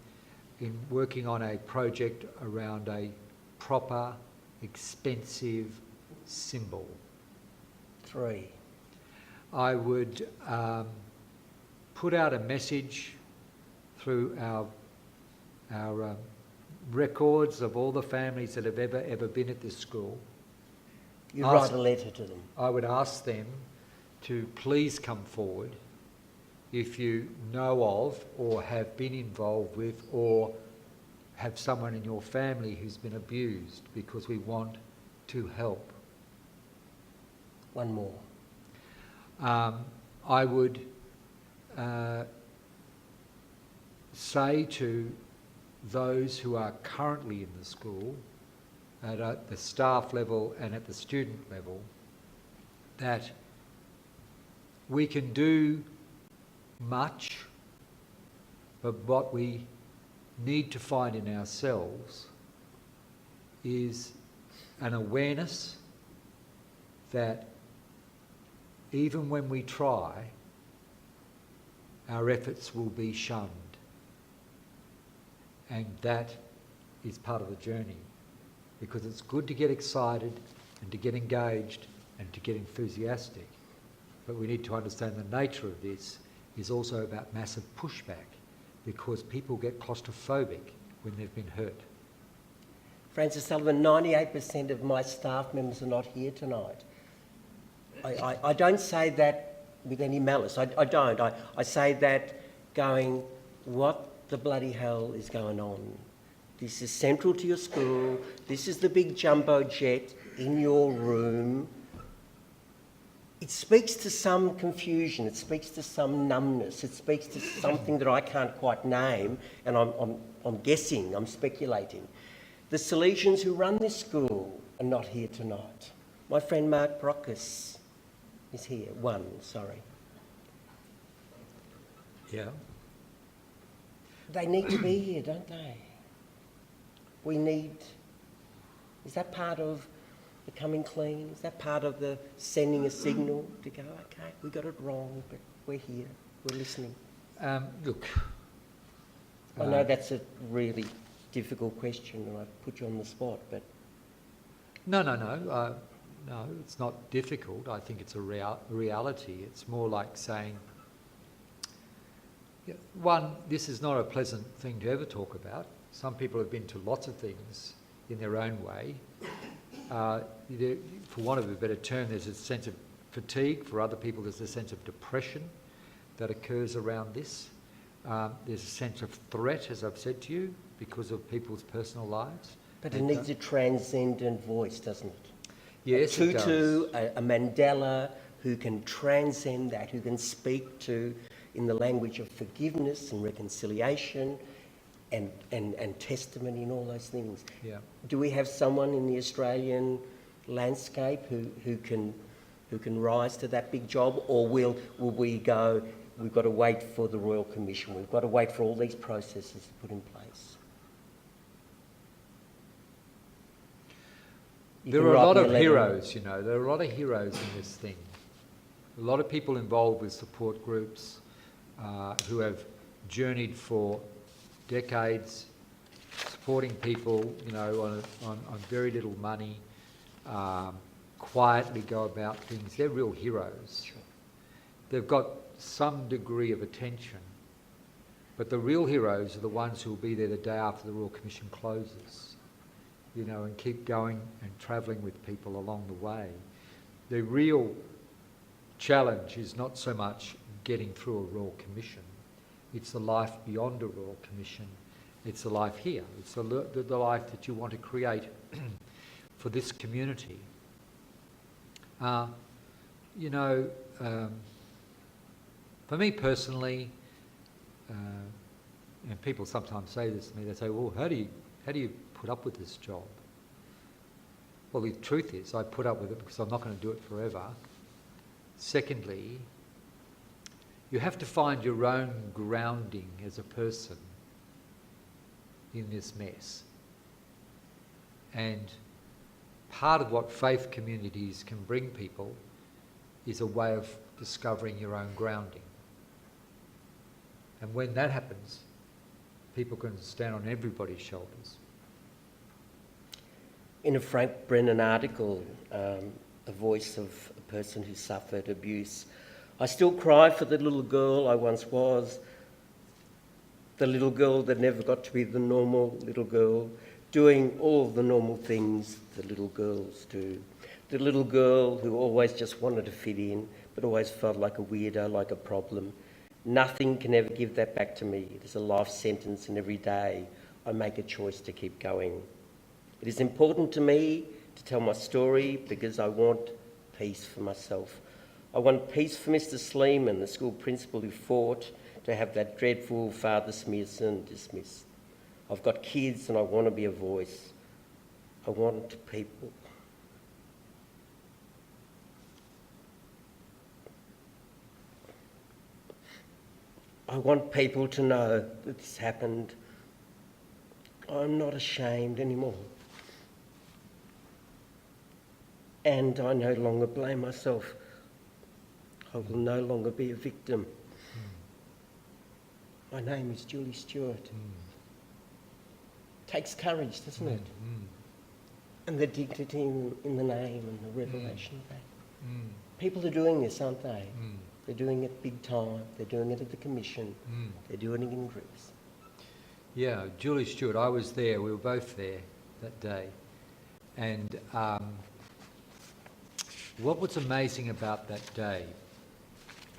in working on a project around a proper, expensive symbol. 3. I would put out a message through our records of all the families that have ever been at this school. You write a letter to them. I would ask them to please come forward if you know of or have been involved with or have someone in your family who's been abused, because we want to help. 1 more. I would say to those who are currently in the school, at the staff level and at the student level, that we can do much, but what we need to find in ourselves is an awareness that even when we try, our efforts will be shunned. And that is part of the journey, because it's good to get excited and to get engaged and to get enthusiastic. But we need to understand the nature of this is also about massive pushback, because people get claustrophobic when they've been hurt. Francis Sullivan, 98% of my staff members are not here tonight. I don't say that with any malice. I don't. I say that going, what the bloody hell is going on? This is central to your school. This is the big jumbo jet in your room. It speaks to some confusion. It speaks to some numbness. It speaks to something that I can't quite name, and I'm guessing, I'm speculating. The Salesians who run this school are not here tonight. My friend Mark Brockes is here. 1, sorry. Yeah. They need to be here, don't they? We need... Is that part of the coming clean? Is that part of the sending a signal to go, okay, we got it wrong, but we're here, we're listening? Look. I know that's a really difficult question and I've put you on the spot, but... No, it's not difficult. I think it's a reality. It's more like saying, one, this is not a pleasant thing to ever talk about. Some people have been to lots of things in their own way. For want of a better term, there's a sense of fatigue. For other people, there's a sense of depression that occurs around this. There's a sense of threat, as I've said to you, because of people's personal lives. But it needs a transcendent voice, doesn't it? Yes, a it does. Tutu, a Mandela who can transcend that, who can speak to, in the language of forgiveness and reconciliation and testimony and all those things. Yeah. Do we have someone in the Australian landscape who can rise to that big job, or will we go, we've got to wait for the Royal Commission, we've got to wait for all these processes to put in place? There are a lot of heroes, there are a lot of heroes in this thing. A lot of people involved with support groups who have journeyed for decades, supporting people, on very little money, quietly go about things. They're real heroes. Sure. They've got some degree of attention, but the real heroes are the ones who will be there the day after the Royal Commission closes, and keep going and travelling with people along the way. The real challenge is not so much getting through a Royal Commission, it's the life beyond a Royal Commission. It's the life here. It's the life that you want to create for this community. For me personally, and people sometimes say this to me, they say, well, how do you put up with this job? Well, the truth is, I put up with it because I'm not going to do it forever. Secondly, you have to find your own grounding as a person in this mess. And part of what faith communities can bring people is a way of discovering your own grounding. And when that happens, people can stand on everybody's shoulders. In a Frank Brennan article, the voice of a person who suffered abuse, I still cry for the little girl I once was, the little girl that never got to be the normal little girl, doing all the normal things that little girls do. The little girl who always just wanted to fit in, but always felt like a weirdo, like a problem. Nothing can ever give that back to me. It is a life sentence, and every day I make a choice to keep going. It is important to me to tell my story because I want peace for myself. I want peace for Mr. Sleeman, the school principal who fought to have that dreadful Father Smithson dismissed. I've got kids and I want to be a voice. I want people. I want people to know that this happened. I'm not ashamed anymore. And I no longer blame myself. I will no longer be a victim. My name is Julie Stewart. Takes courage, doesn't it? And the dignity in the name and the revelation of that. People are doing this, aren't they? They're doing it big time. They're doing it at the Commission. They're doing it in groups. Yeah, Julie Stewart, I was there. We were both there that day. And what was amazing about that day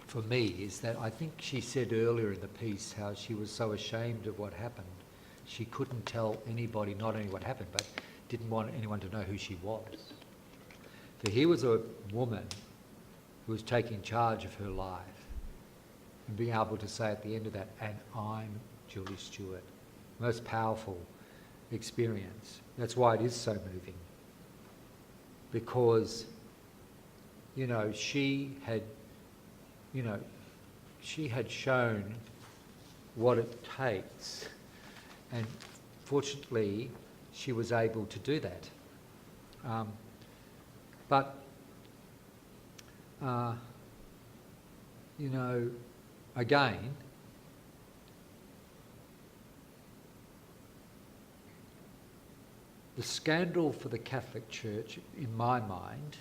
for me is that I think she said earlier in the piece how she was so ashamed of what happened. She couldn't tell anybody, not only what happened, but didn't want anyone to know who she was. So here was a woman who was taking charge of her life and being able to say at the end of that, and I'm Julie Stewart. Most powerful experience. That's why it is so moving. Because, she had shown what it takes, and fortunately she was able to do that. Again, the scandal for the Catholic Church, in my mind,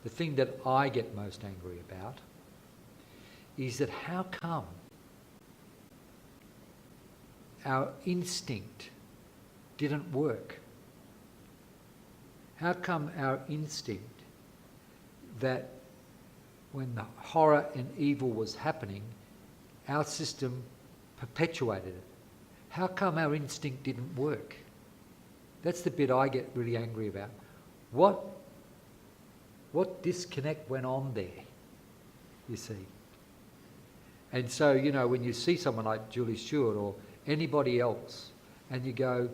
the thing that I get most angry about, is that how come our instinct didn't work? How come our instinct that when the horror and evil was happening, our system perpetuated it? How come our instinct didn't work? That's the bit I get really angry about. What disconnect went on there, you see? And so, when you see someone like Julie Stewart or anybody else, and you go,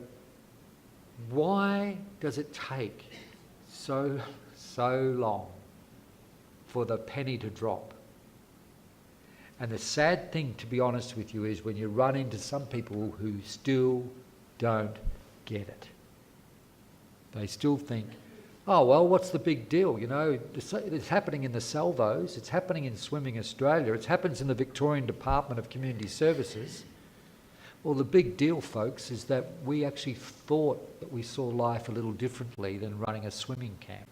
why does it take so long for the penny to drop? And the sad thing, to be honest with you, is when you run into some people who still don't get it. They still think, oh, well, what's the big deal? You know, it's happening in the Salvos, it's happening in Swimming Australia, it happens in the Victorian Department of Community Services. Well, the big deal, folks, is that we actually thought that we saw life a little differently than running a swimming camp.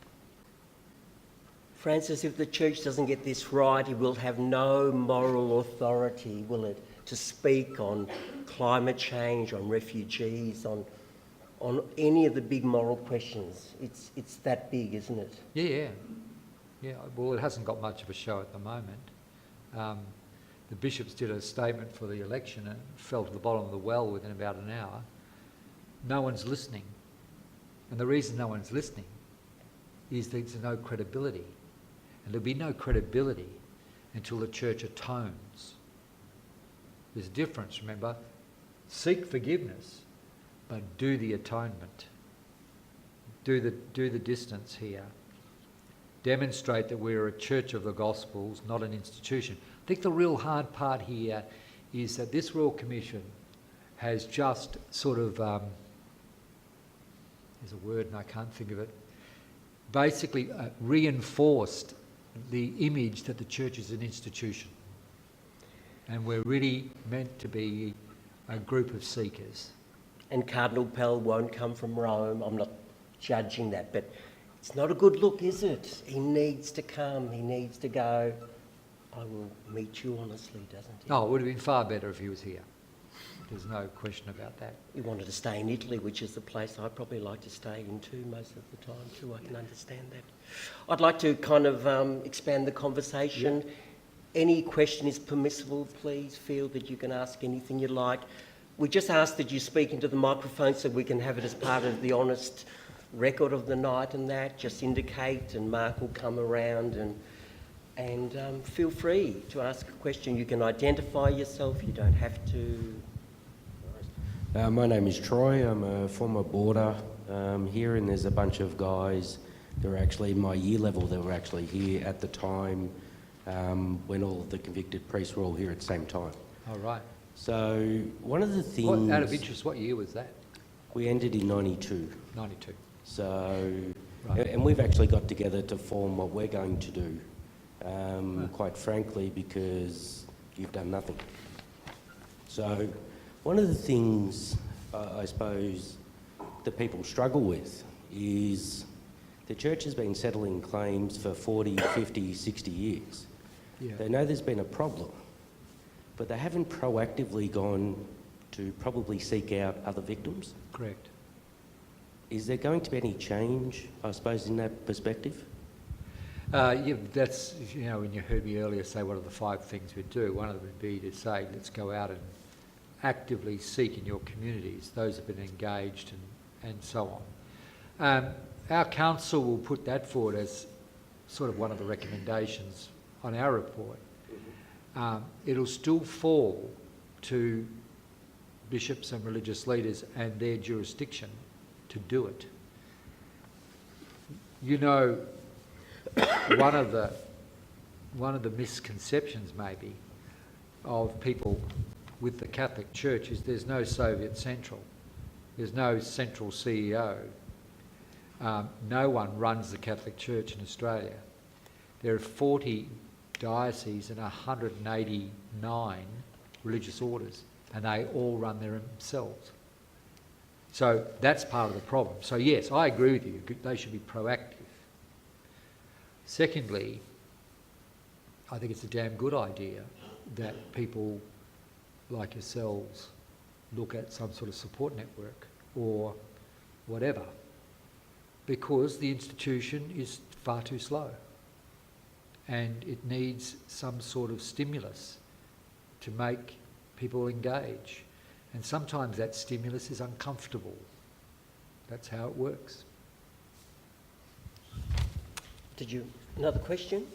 Francis, if the church doesn't get this right, it will have no moral authority, will it, to speak on climate change, on refugees, on any of the big moral questions. It's that big, isn't it? Yeah. Well, it hasn't got much of a show at the moment. The bishops did a statement for the election and fell to the bottom of the well within about an hour. No one's listening. And the reason no one's listening is there's no credibility. And there'll be no credibility until the church atones. There's a difference, remember. Seek forgiveness, but do the atonement. Do the distance here. Demonstrate that we're a church of the Gospels, not an institution. I think the real hard part here is that this Royal Commission has just sort of, there's a word and I can't think of it, basically reinforced the image that the church is an institution. And we're really meant to be a group of seekers. And Cardinal Pell won't come from Rome. I'm not judging that, but it's not a good look, is it? He needs to come, he needs to go. I will meet you honestly, doesn't he? Oh, it would have been far better if he was here. There's no question about that. He wanted to stay in Italy, which is the place I'd probably like to stay in too most of the time too. I can understand that. I'd like to kind of expand the conversation. Yeah. Any question is permissible. Please feel that you can ask anything you like. We just ask that you speak into the microphone so we can have it as part of the honest record of the night and that. Just indicate and Mark will come around and feel free to ask a question. You can identify yourself, you don't have to. My name is Troy. I'm a former boarder here, and there's a bunch of guys that were actually in my year level that were actually here at the time when all of the convicted priests were all here at the same time. Oh, right. So one of the things... out of interest, what year was that? We ended in 92. 92. So, right. And we've actually got together to form what we're going to do, quite frankly, because you've done nothing. So one of the things I suppose that people struggle with is the church has been settling claims for 40, 50, 60 years. Yeah. They know there's been a problem, but they haven't proactively gone to probably seek out other victims. Correct. Is there going to be any change, I suppose, in that perspective? Yeah, that's, you know, when you heard me earlier say what are the 5 things we'd do, one of them would be to say, let's go out and actively seek in your communities, those have been engaged and so on. Our council will put that forward as sort of one of the recommendations on our report. It'll still fall to bishops and religious leaders and their jurisdiction to do it. You know, one of the misconceptions maybe of people with the Catholic Church is there's no Soviet Central. There's no central CEO. No one runs the Catholic Church in Australia. There are 40 dioceses and 189 religious orders, and they all run themselves. So that's part of the problem. So yes, I agree with you, they should be proactive. Secondly, I think it's a damn good idea that people like yourselves look at some sort of support network or whatever, because the institution is far too slow and it needs some sort of stimulus to make people engage. And sometimes that stimulus is uncomfortable. That's how it works. Another question?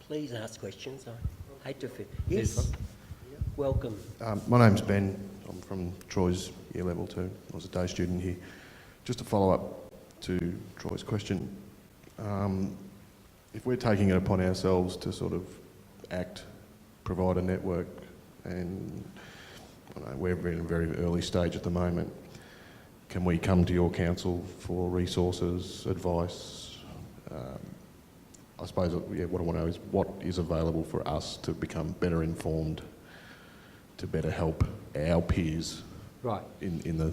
Please ask questions. I hate to fit. Yes. Welcome. My name's Ben. I'm from Troy's year level 2. I was a day student here. Just to follow up to Troy's question, if we're taking it upon ourselves to sort of provide a network, and I don't know, we're in a very early stage at the moment, can we come to your council for resources, advice? I suppose, yeah, what I want to know is what is available for us to become better informed, to better help our peers Right. in the,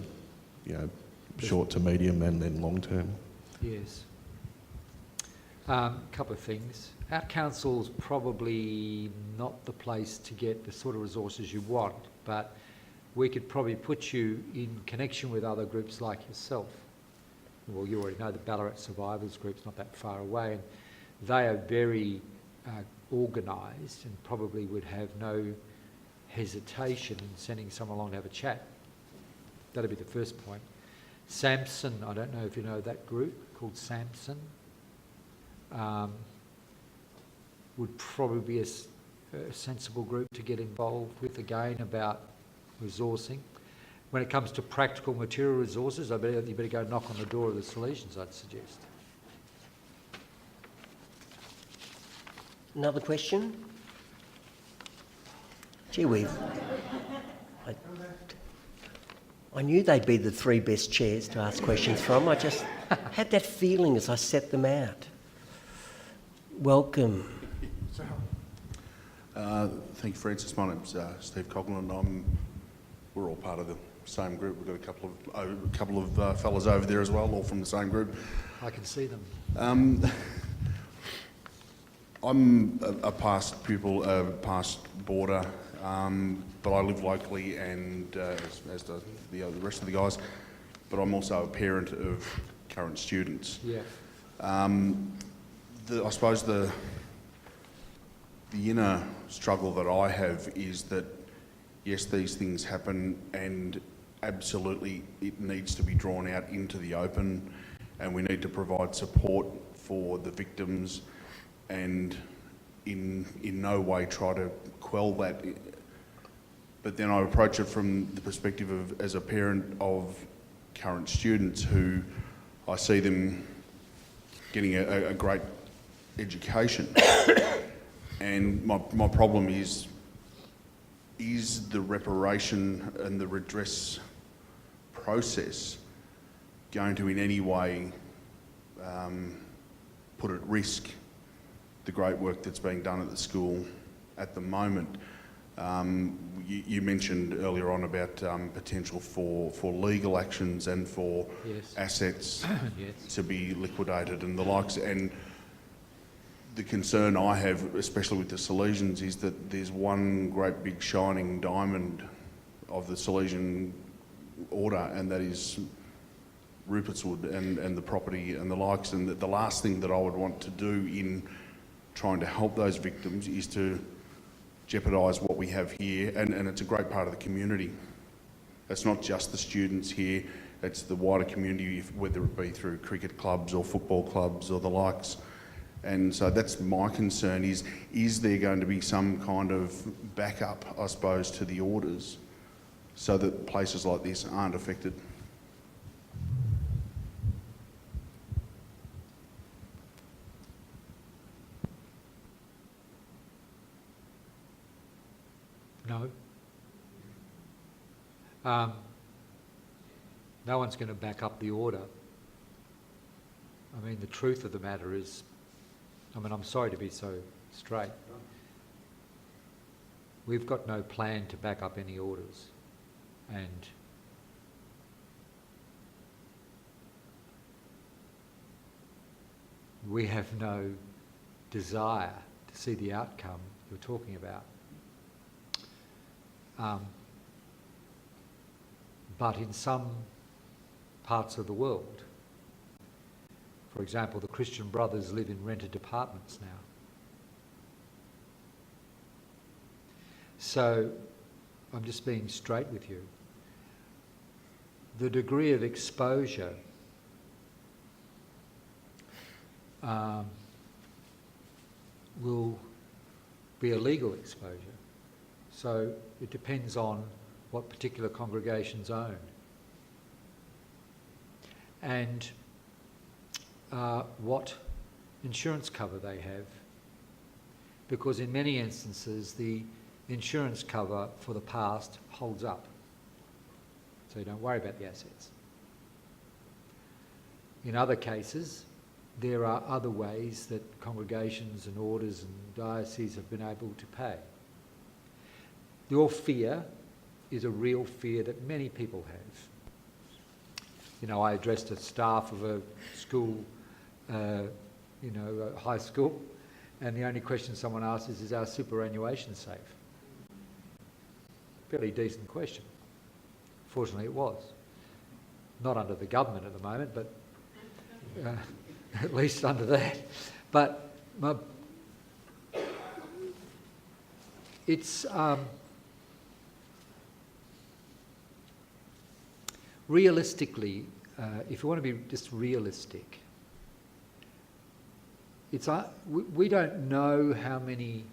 short to medium and then long term. Yes. Couple of things. Our council's probably not the place to get the sort of resources you want, but we could probably put you in connection with other groups like yourself. Well, you already know the Ballarat Survivors Group's not that far away, and they are very organised and probably would have no hesitation in sending someone along to have a chat. That'd be the first point. Samson, I don't know if you know that group called Samson, would probably be a sensible group to get involved with, again, about resourcing. When it comes to practical material resources, you better go knock on the door of the Salesians, I'd suggest. Another question? Gee, I knew they'd be the three best chairs to ask questions from. I just had that feeling as I set them out. Welcome. Thank you, Francis. My name's Steve Coughlin. We're all part of the same group. We've got a couple of fellas over there as well, all from the same group. I can see them. I'm a past pupil, a past boarder, but I live locally, and as do the rest of the guys. But I'm also a parent of current students. Yeah. I suppose the inner struggle that I have is that, yes, these things happen, and absolutely it needs to be drawn out into the open, and we need to provide support for the victims and in no way try to quell that. But then I approach it from the perspective of, as a parent of current students, who I see them getting a great education. And my problem is the reparation and the redress process going to in any way put at risk the great work that's being done at the school at the moment? You mentioned earlier on about potential for legal actions and for Yes. assets Yes. to be liquidated and the likes. And the concern I have, especially with the Salesians, is that there's one great big shining diamond of the Salesian order, and that is Rupertswood and the property and the likes. And that the last thing that I would want to do in trying to help those victims is to jeopardise what we have here, and it's a great part of the community. It's not just the students here, it's the wider community, whether it be through cricket clubs or football clubs or the likes. And so that's my concern, is there going to be some kind of backup, I suppose, to the orders so that places like this aren't affected? No. No one's going to back up the order. I mean, the truth of the matter is, I'm sorry to be so straight. We've got no plan to back up any orders, and we have no desire to see the outcome you're talking about. But in some parts of the world, for example, the Christian Brothers live in rented apartments now. So, I'm just being straight with you. The degree of exposure will be a legal exposure. So it depends on what particular congregations own. And what insurance cover they have, because in many instances the insurance cover for the past holds up, so you don't worry about the assets. In other cases, there are other ways that congregations and orders and dioceses have been able to pay. Your fear is a real fear that many people have. You know, I addressed a staff of a school, a high school, and the only question someone asked is our superannuation safe? Fairly decent question. Fortunately it was. Not under the government at the moment, but at least under that. But it's realistically, if you want to be just realistic, we don't know how many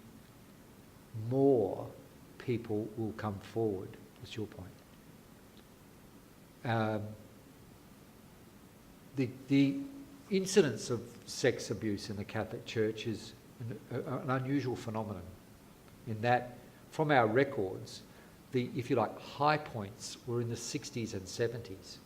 more people will come forward. That's your point. The incidence of sex abuse in the Catholic Church is an unusual phenomenon in that, from our records, the, if you like, high points were in the 60s and 70s.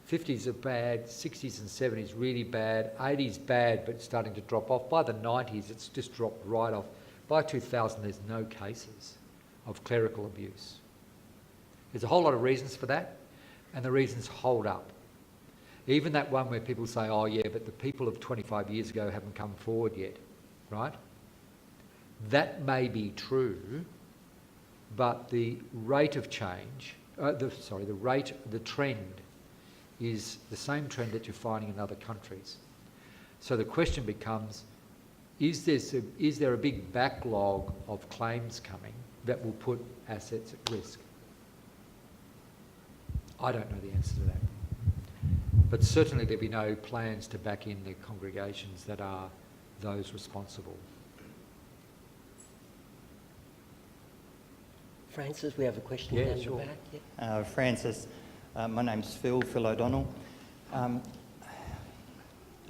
50s are bad, 60s and 70s really bad, 80s bad but starting to drop off. By the 90s it's just dropped right off. By 2000 there's no cases of clerical abuse. There's a whole lot of reasons for that, and the reasons hold up. Even that one where people say, oh yeah, but the people of 25 years ago haven't come forward yet, right? That may be true, but the rate of change, the trend is the same trend that you're finding in other countries. So the question becomes, is there a big backlog of claims coming that will put assets at risk? I don't know the answer to that. But certainly there'll be no plans to back in the congregations that are those responsible. Francis, we have a question Yeah, down sure. the back. Yeah. Francis, my name's Phil O'Donnell. I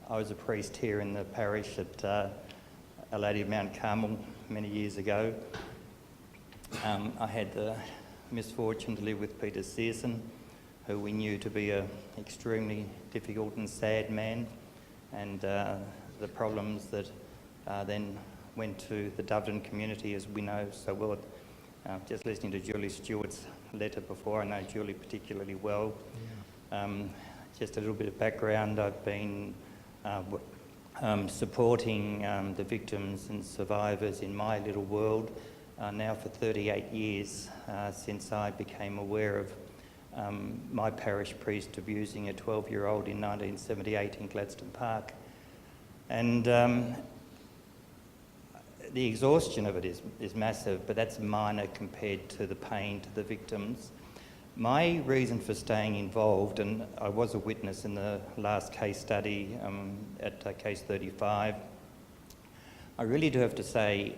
was a priest here in the parish at Our Lady of Mount Carmel many years ago. I had the misfortune to live with Peter Searson, who we knew to be an extremely difficult and sad man, and the problems that then went to the Doveton community, as we know so well. Just listening to Julie Stewart's letter before, I know Julie particularly well. Yeah. Just a little bit of background, I've been supporting the victims and survivors in my little world now for 38 years, since I became aware of my parish priest abusing a 12-year-old in 1978 in Gladstone Park. And the exhaustion of it is massive, but that's minor compared to the pain to the victims. My reason for staying involved, and I was a witness in the last case study at case 35, I really do have to say,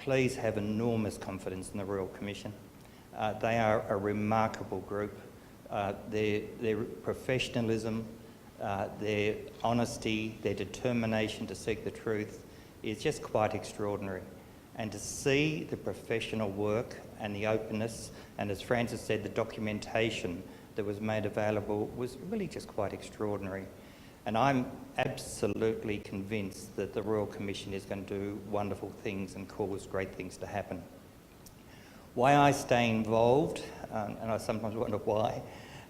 please have enormous confidence in the Royal Commission. They are a remarkable group. Their professionalism, their honesty, their determination to seek the truth is just quite extraordinary. And to see the professional work and the openness, and as Francis said, the documentation that was made available was really just quite extraordinary. And I'm absolutely convinced that the Royal Commission is going to do wonderful things and cause great things to happen. Why I stay involved, and I sometimes wonder why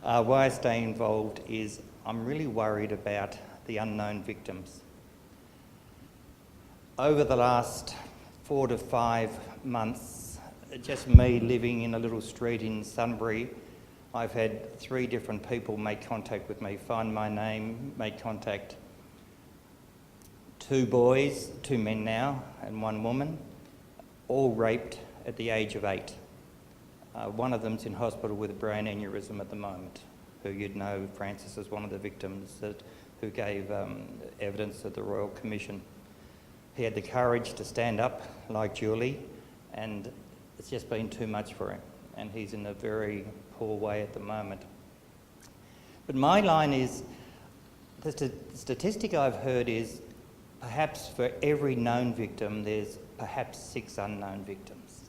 I stay involved is I'm really worried about the unknown victims. Over the last 4 to 5 months, just me living in a little street in Sunbury, I've had 3 different people make contact with me, find my name, make contact. 2 boys, 2 men now, and 1 woman, all raped at the age of 8. One of them's in hospital with a brain aneurysm at the moment, who you'd know, Francis, is one of the victims who gave evidence at the Royal Commission. He had the courage to stand up like Julie, and it's just been too much for him, and he's in a very poor way at the moment. But my line is, the statistic I've heard is perhaps for every known victim there's perhaps 6 unknown victims.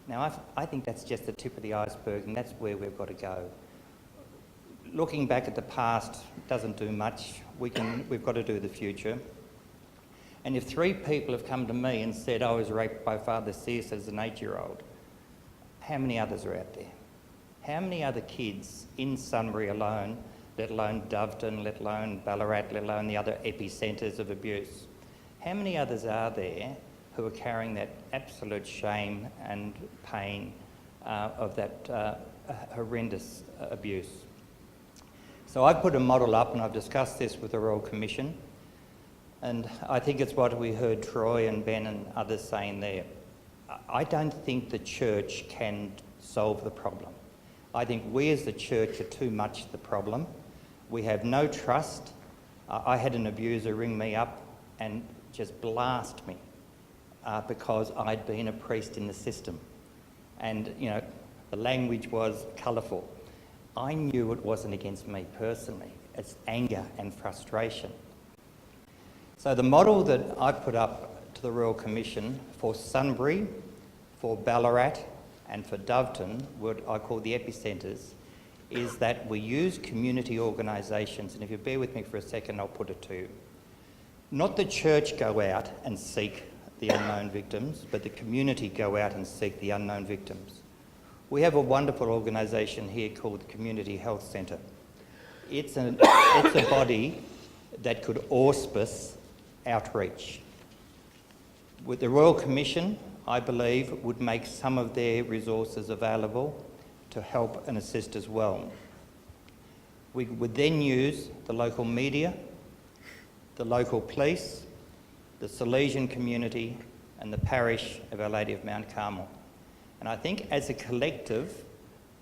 Now I think that's just the tip of the iceberg, and that's where we've got to go. looking back at the past doesn't do much. We've got to do the future. And if 3 people have come to me and said, I was raped by Father Sears as an 8-year-old, how many others are out there? How many other kids in Sunbury alone, let alone Doveton, let alone Ballarat, let alone the other epicentres of abuse, how many others are there who are carrying that absolute shame and pain of that horrendous abuse? So I've put a model up, and I've discussed this with the Royal Commission, and I think it's what we heard Troy and Ben and others saying there. I don't think the church can solve the problem. I think we as the church are too much the problem. We have no trust. I had an abuser ring me up and just blast me because I'd been a priest in the system. And, you know, the language was colourful. I knew it wasn't against me personally. It's anger and frustration. So the model that I put up to the Royal Commission for Sunbury, for Ballarat and for Doveton, what I call the epicentres, is that we use community organisations, and if you bear with me for a second, I'll put it to you. Not the church go out and seek the unknown victims, but the community go out and seek the unknown victims. We have a wonderful organisation here called the Community Health Centre. It's a body that could auspice outreach. With the Royal Commission, I believe, would make some of their resources available to help and assist as well. We would then use the local media, the local police, the Salesian community and the parish of Our Lady of Mount Carmel. And I think as a collective,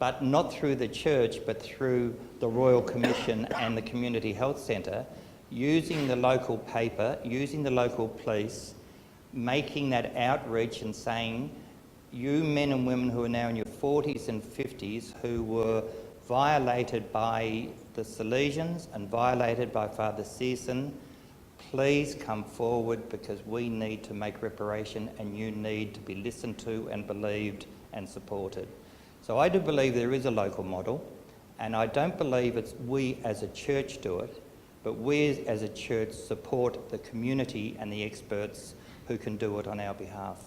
but not through the church, but through the Royal Commission and the Community Health Centre, using the local paper, using the local police, making that outreach and saying, you men and women who are now in your 40s and 50s who were violated by the Salesians and violated by Father Searson, please come forward because we need to make reparation and you need to be listened to and believed and supported. So I do believe there is a local model, and I don't believe it's we as a church do it, but we as a church support the community and the experts who can do it on our behalf.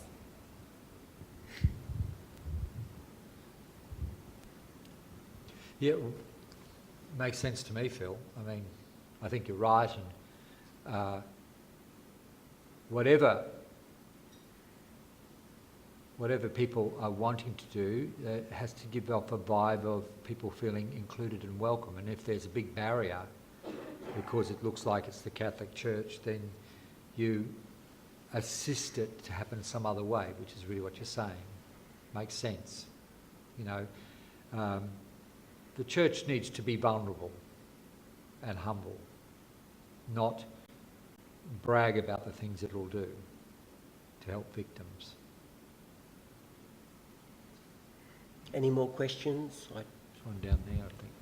Yeah, makes sense to me, Phil. I mean, I think you're right, and whatever people are wanting to do, it has to give off a vibe of people feeling included and welcome. And if there's a big barrier because it looks like it's the Catholic Church, then you assist it to happen some other way, which is really what you're saying. Makes sense. You know, the church needs to be vulnerable and humble, not brag about the things it will do to help victims. Any more questions? There's one down there, I think.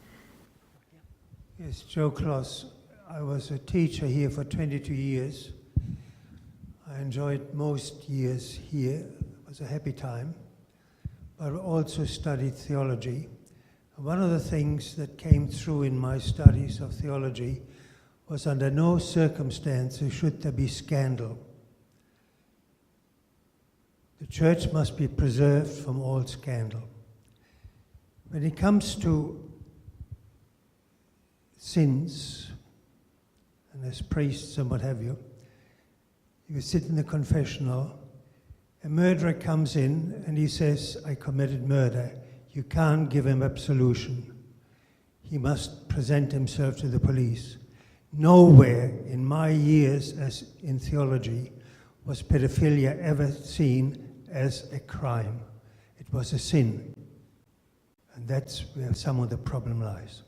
Yes, Joe Kloss. I was a teacher here for 22 years. I enjoyed most years here. It was a happy time. But I also studied theology. And one of the things that came through in my studies of theology was under no circumstances should there be scandal. The church must be preserved from all scandal. When it comes to sins, and as priests and what have you, you sit in the confessional, a murderer comes in and he says, I committed murder. You can't give him absolution. He must present himself to the police. Nowhere in my years as in theology was pedophilia ever seen as a crime. It was a sin. And that's where some of the problem lies.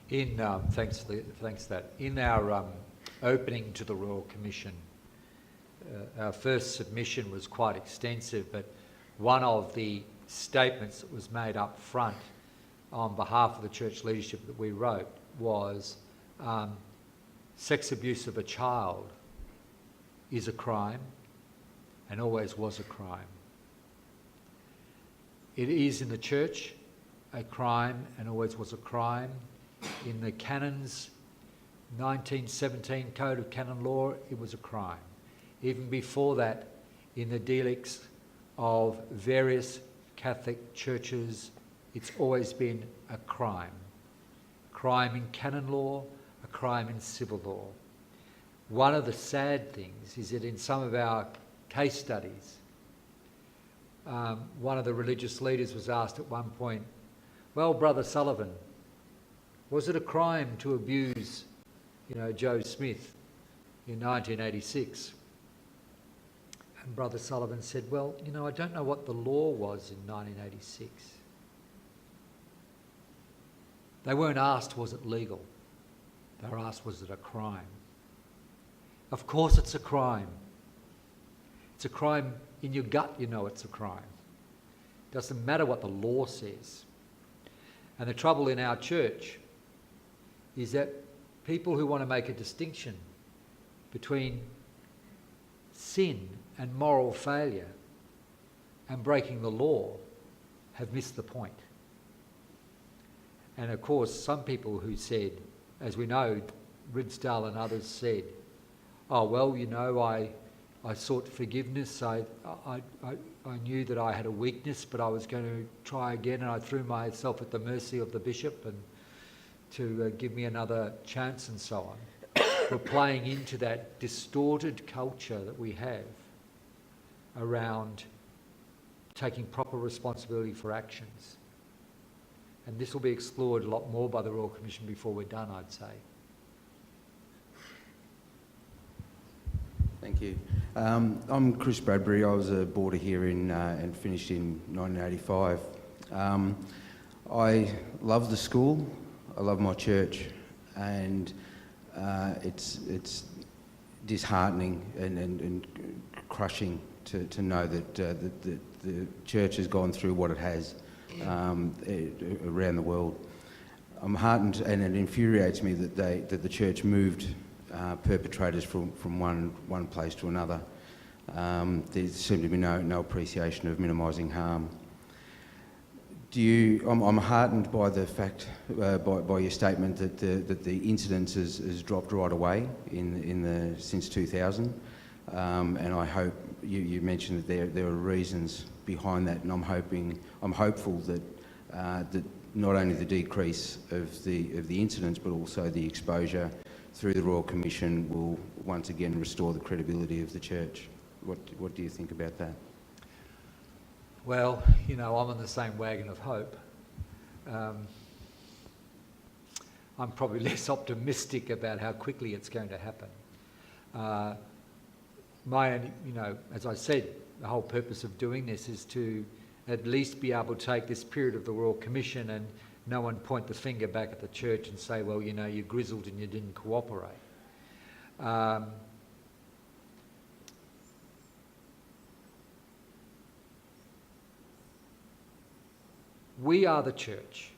Thanks for that. In our opening to the Royal Commission, our first submission was quite extensive, but one of the statements that was made up front on behalf of the church leadership that we wrote was sex abuse of a child is a crime and always was a crime. It is in the church a crime and always was a crime. In the canons, 1917 Code of Canon Law, it was a crime. Even before that, in the delicts of various Catholic churches, it's always been a crime. Crime in canon law, a crime in civil law. One of the sad things is that in some of our case studies, one of the religious leaders was asked at one point, well, Brother Sullivan, was it a crime to abuse, Joe Smith in 1986? And Brother Sullivan said, well, I don't know what the law was in 1986. They weren't asked, was it legal? They were asked, was it a crime? Of course it's a crime. It's a crime in your gut, it's a crime. Doesn't matter what the law says. And the trouble in our church is that people who want to make a distinction between sin and moral failure and breaking the law have missed the point. And of course, some people who said, as we know, Ridsdale and others said, oh, well, I sought forgiveness. I knew that I had a weakness, but I was going to try again, and I threw myself at the mercy of the bishop and to give me another chance and so on. We're playing into that distorted culture that we have around taking proper responsibility for actions. And this will be explored a lot more by the Royal Commission before we're done, I'd say. Thank you. I'm Chris Bradbury. I was a boarder here and finished in 1985. I love the school. I love my church, and it's disheartening and crushing to know that the church has gone through what it has around the world. I'm heartened, and it infuriates me that the church moved perpetrators from one place to another. There seemed to be no appreciation of minimising harm. I'm heartened by the fact, by your statement that the incidence has dropped right away since 2000, and I hope you mentioned that there are reasons behind that, and I'm hopeful that that not only the decrease of the incidents but also the exposure through the Royal Commission will once again restore the credibility of the church. What do you think about that? Well, I'm on the same wagon of hope. I'm probably less optimistic about how quickly it's going to happen. As I said, the whole purpose of doing this is to at least be able to take this period of the Royal Commission and no one point the finger back at the church and say, well, you're grizzled and you didn't cooperate. We are the church.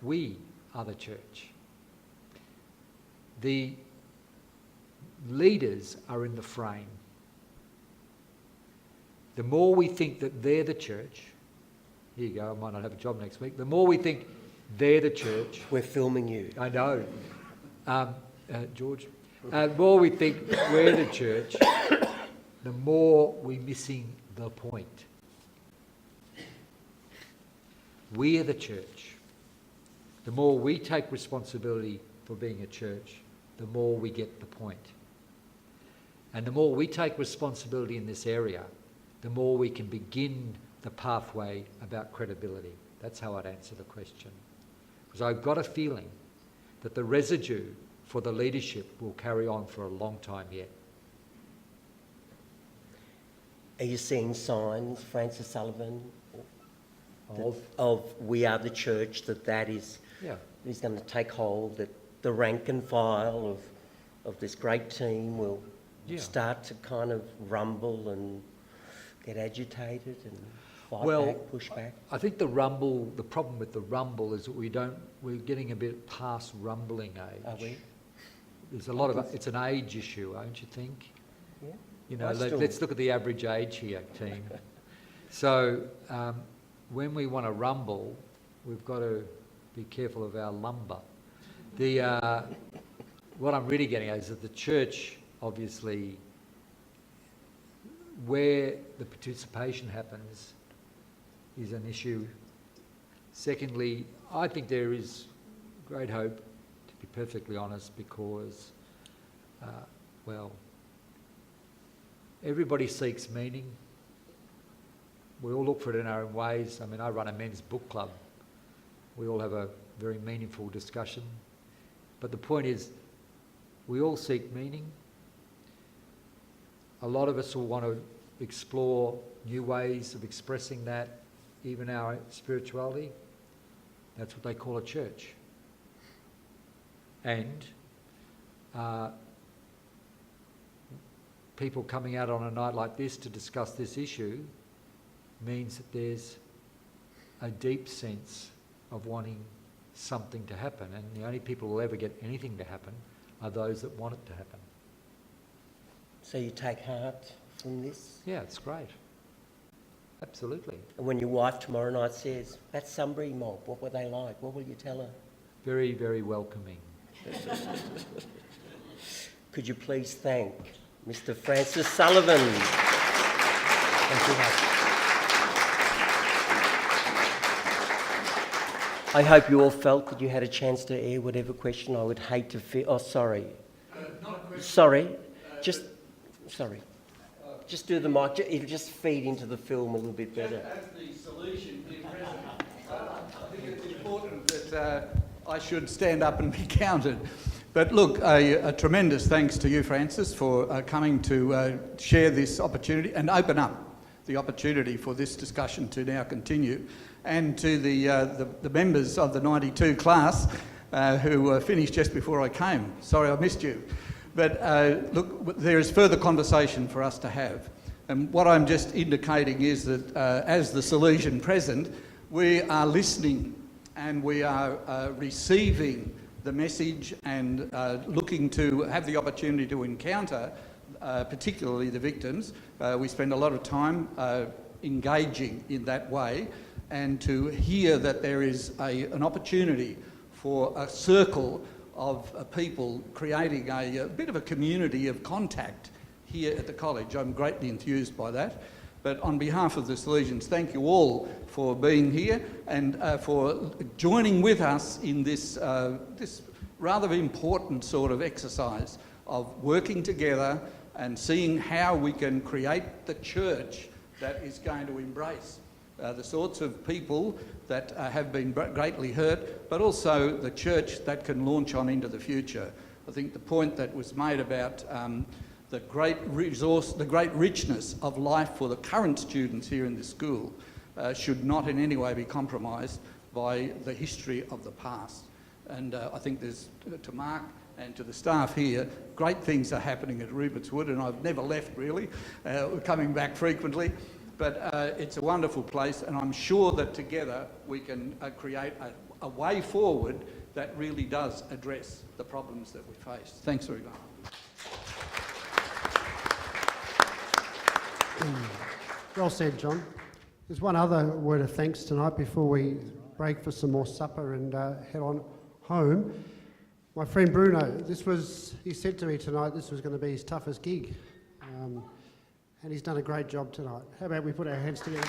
We are the church. The leaders are in the frame. The more we think that they're the church, here you go, I might not have a job next week. The more we think they're the church. We're filming you. I know. George. The more we think we're the church, the more we're missing the point. We are the church. The more we take responsibility for being a church, the more we get the point. And the more we take responsibility in this area, the more we can begin the pathway about credibility. That's how I'd answer the question. Because I've got a feeling that the residue for the leadership will carry on for a long time yet. Are you seeing signs, Francis Sullivan, of we are the church, that is going to take hold, that the rank and file of this great team will start to kind of rumble and get agitated and fight back, push back? I think the problem with the rumble is that we're getting a bit past rumbling age. Are we? There's a lot of, it's an age issue, don't you think? Yeah. Let's look at the average age here, team. So when we want to rumble, we've got to be careful of our lumber. What I'm really getting at is that the church, obviously, where the participation happens is an issue. Secondly, I think there is great hope, to be perfectly honest, because, well, everybody seeks meaning. We all look for it in our own ways. I mean, I run a men's book club. We all have a very meaningful discussion. But the point is, we all seek meaning. A lot of us will want to explore new ways of expressing that, even our spirituality. That's what they call a church. And people coming out on a night like this to discuss this issue means that there's a deep sense of wanting something to happen, and the only people who will ever get anything to happen are those that want it to happen. So you take heart from this? Yeah, it's great. Absolutely. And when your wife tomorrow night says, that Sunbury mob, what were they like? What will you tell her? Very, very welcoming. Could you please thank Mr. Francis Sullivan? Thank you much. I hope you all felt that you had a chance to air whatever question I would hate to feel. Oh, sorry. Not a question. Sorry. Sorry. Just do the mic. It'll just feed into the film a little bit better. As the solution here present, I think it's important that I should stand up and be counted. But look, a tremendous thanks to you, Francis, for coming to share this opportunity and open up the opportunity for this discussion to now continue, and to the members of the 92 class who finished just before I came. Sorry I missed you. But look, there is further conversation for us to have. And what I'm just indicating is that as the Salesian present, we are listening and we are receiving the message and looking to have the opportunity to encounter particularly the victims. We spend a lot of time engaging in that way, and to hear that there is an opportunity for a circle of people creating a bit of a community of contact here at the college. I'm greatly enthused by that. But on behalf of the Salesians, thank you all for being here and for joining with us in this, this rather important sort of exercise of working together and seeing how we can create the church that is going to embrace the sorts of people that have been greatly hurt, but also the church that can launch on into the future. I think the point that was made about the great resource, the great richness of life for the current students here in this school should not in any way be compromised by the history of the past. And I think there's, to Mark and to the staff here, great things are happening at Rupert's Wood, and I've never left really, coming back frequently. But it's a wonderful place, and I'm sure that together we can create a way forward that really does address the problems that we face. Thanks very much. Well said, John. There's one other word of thanks tonight before we break for some more supper and head on home. My friend Bruno, he said to me tonight this was going to be his toughest gig. And he's done a great job tonight. How about we put our hands together?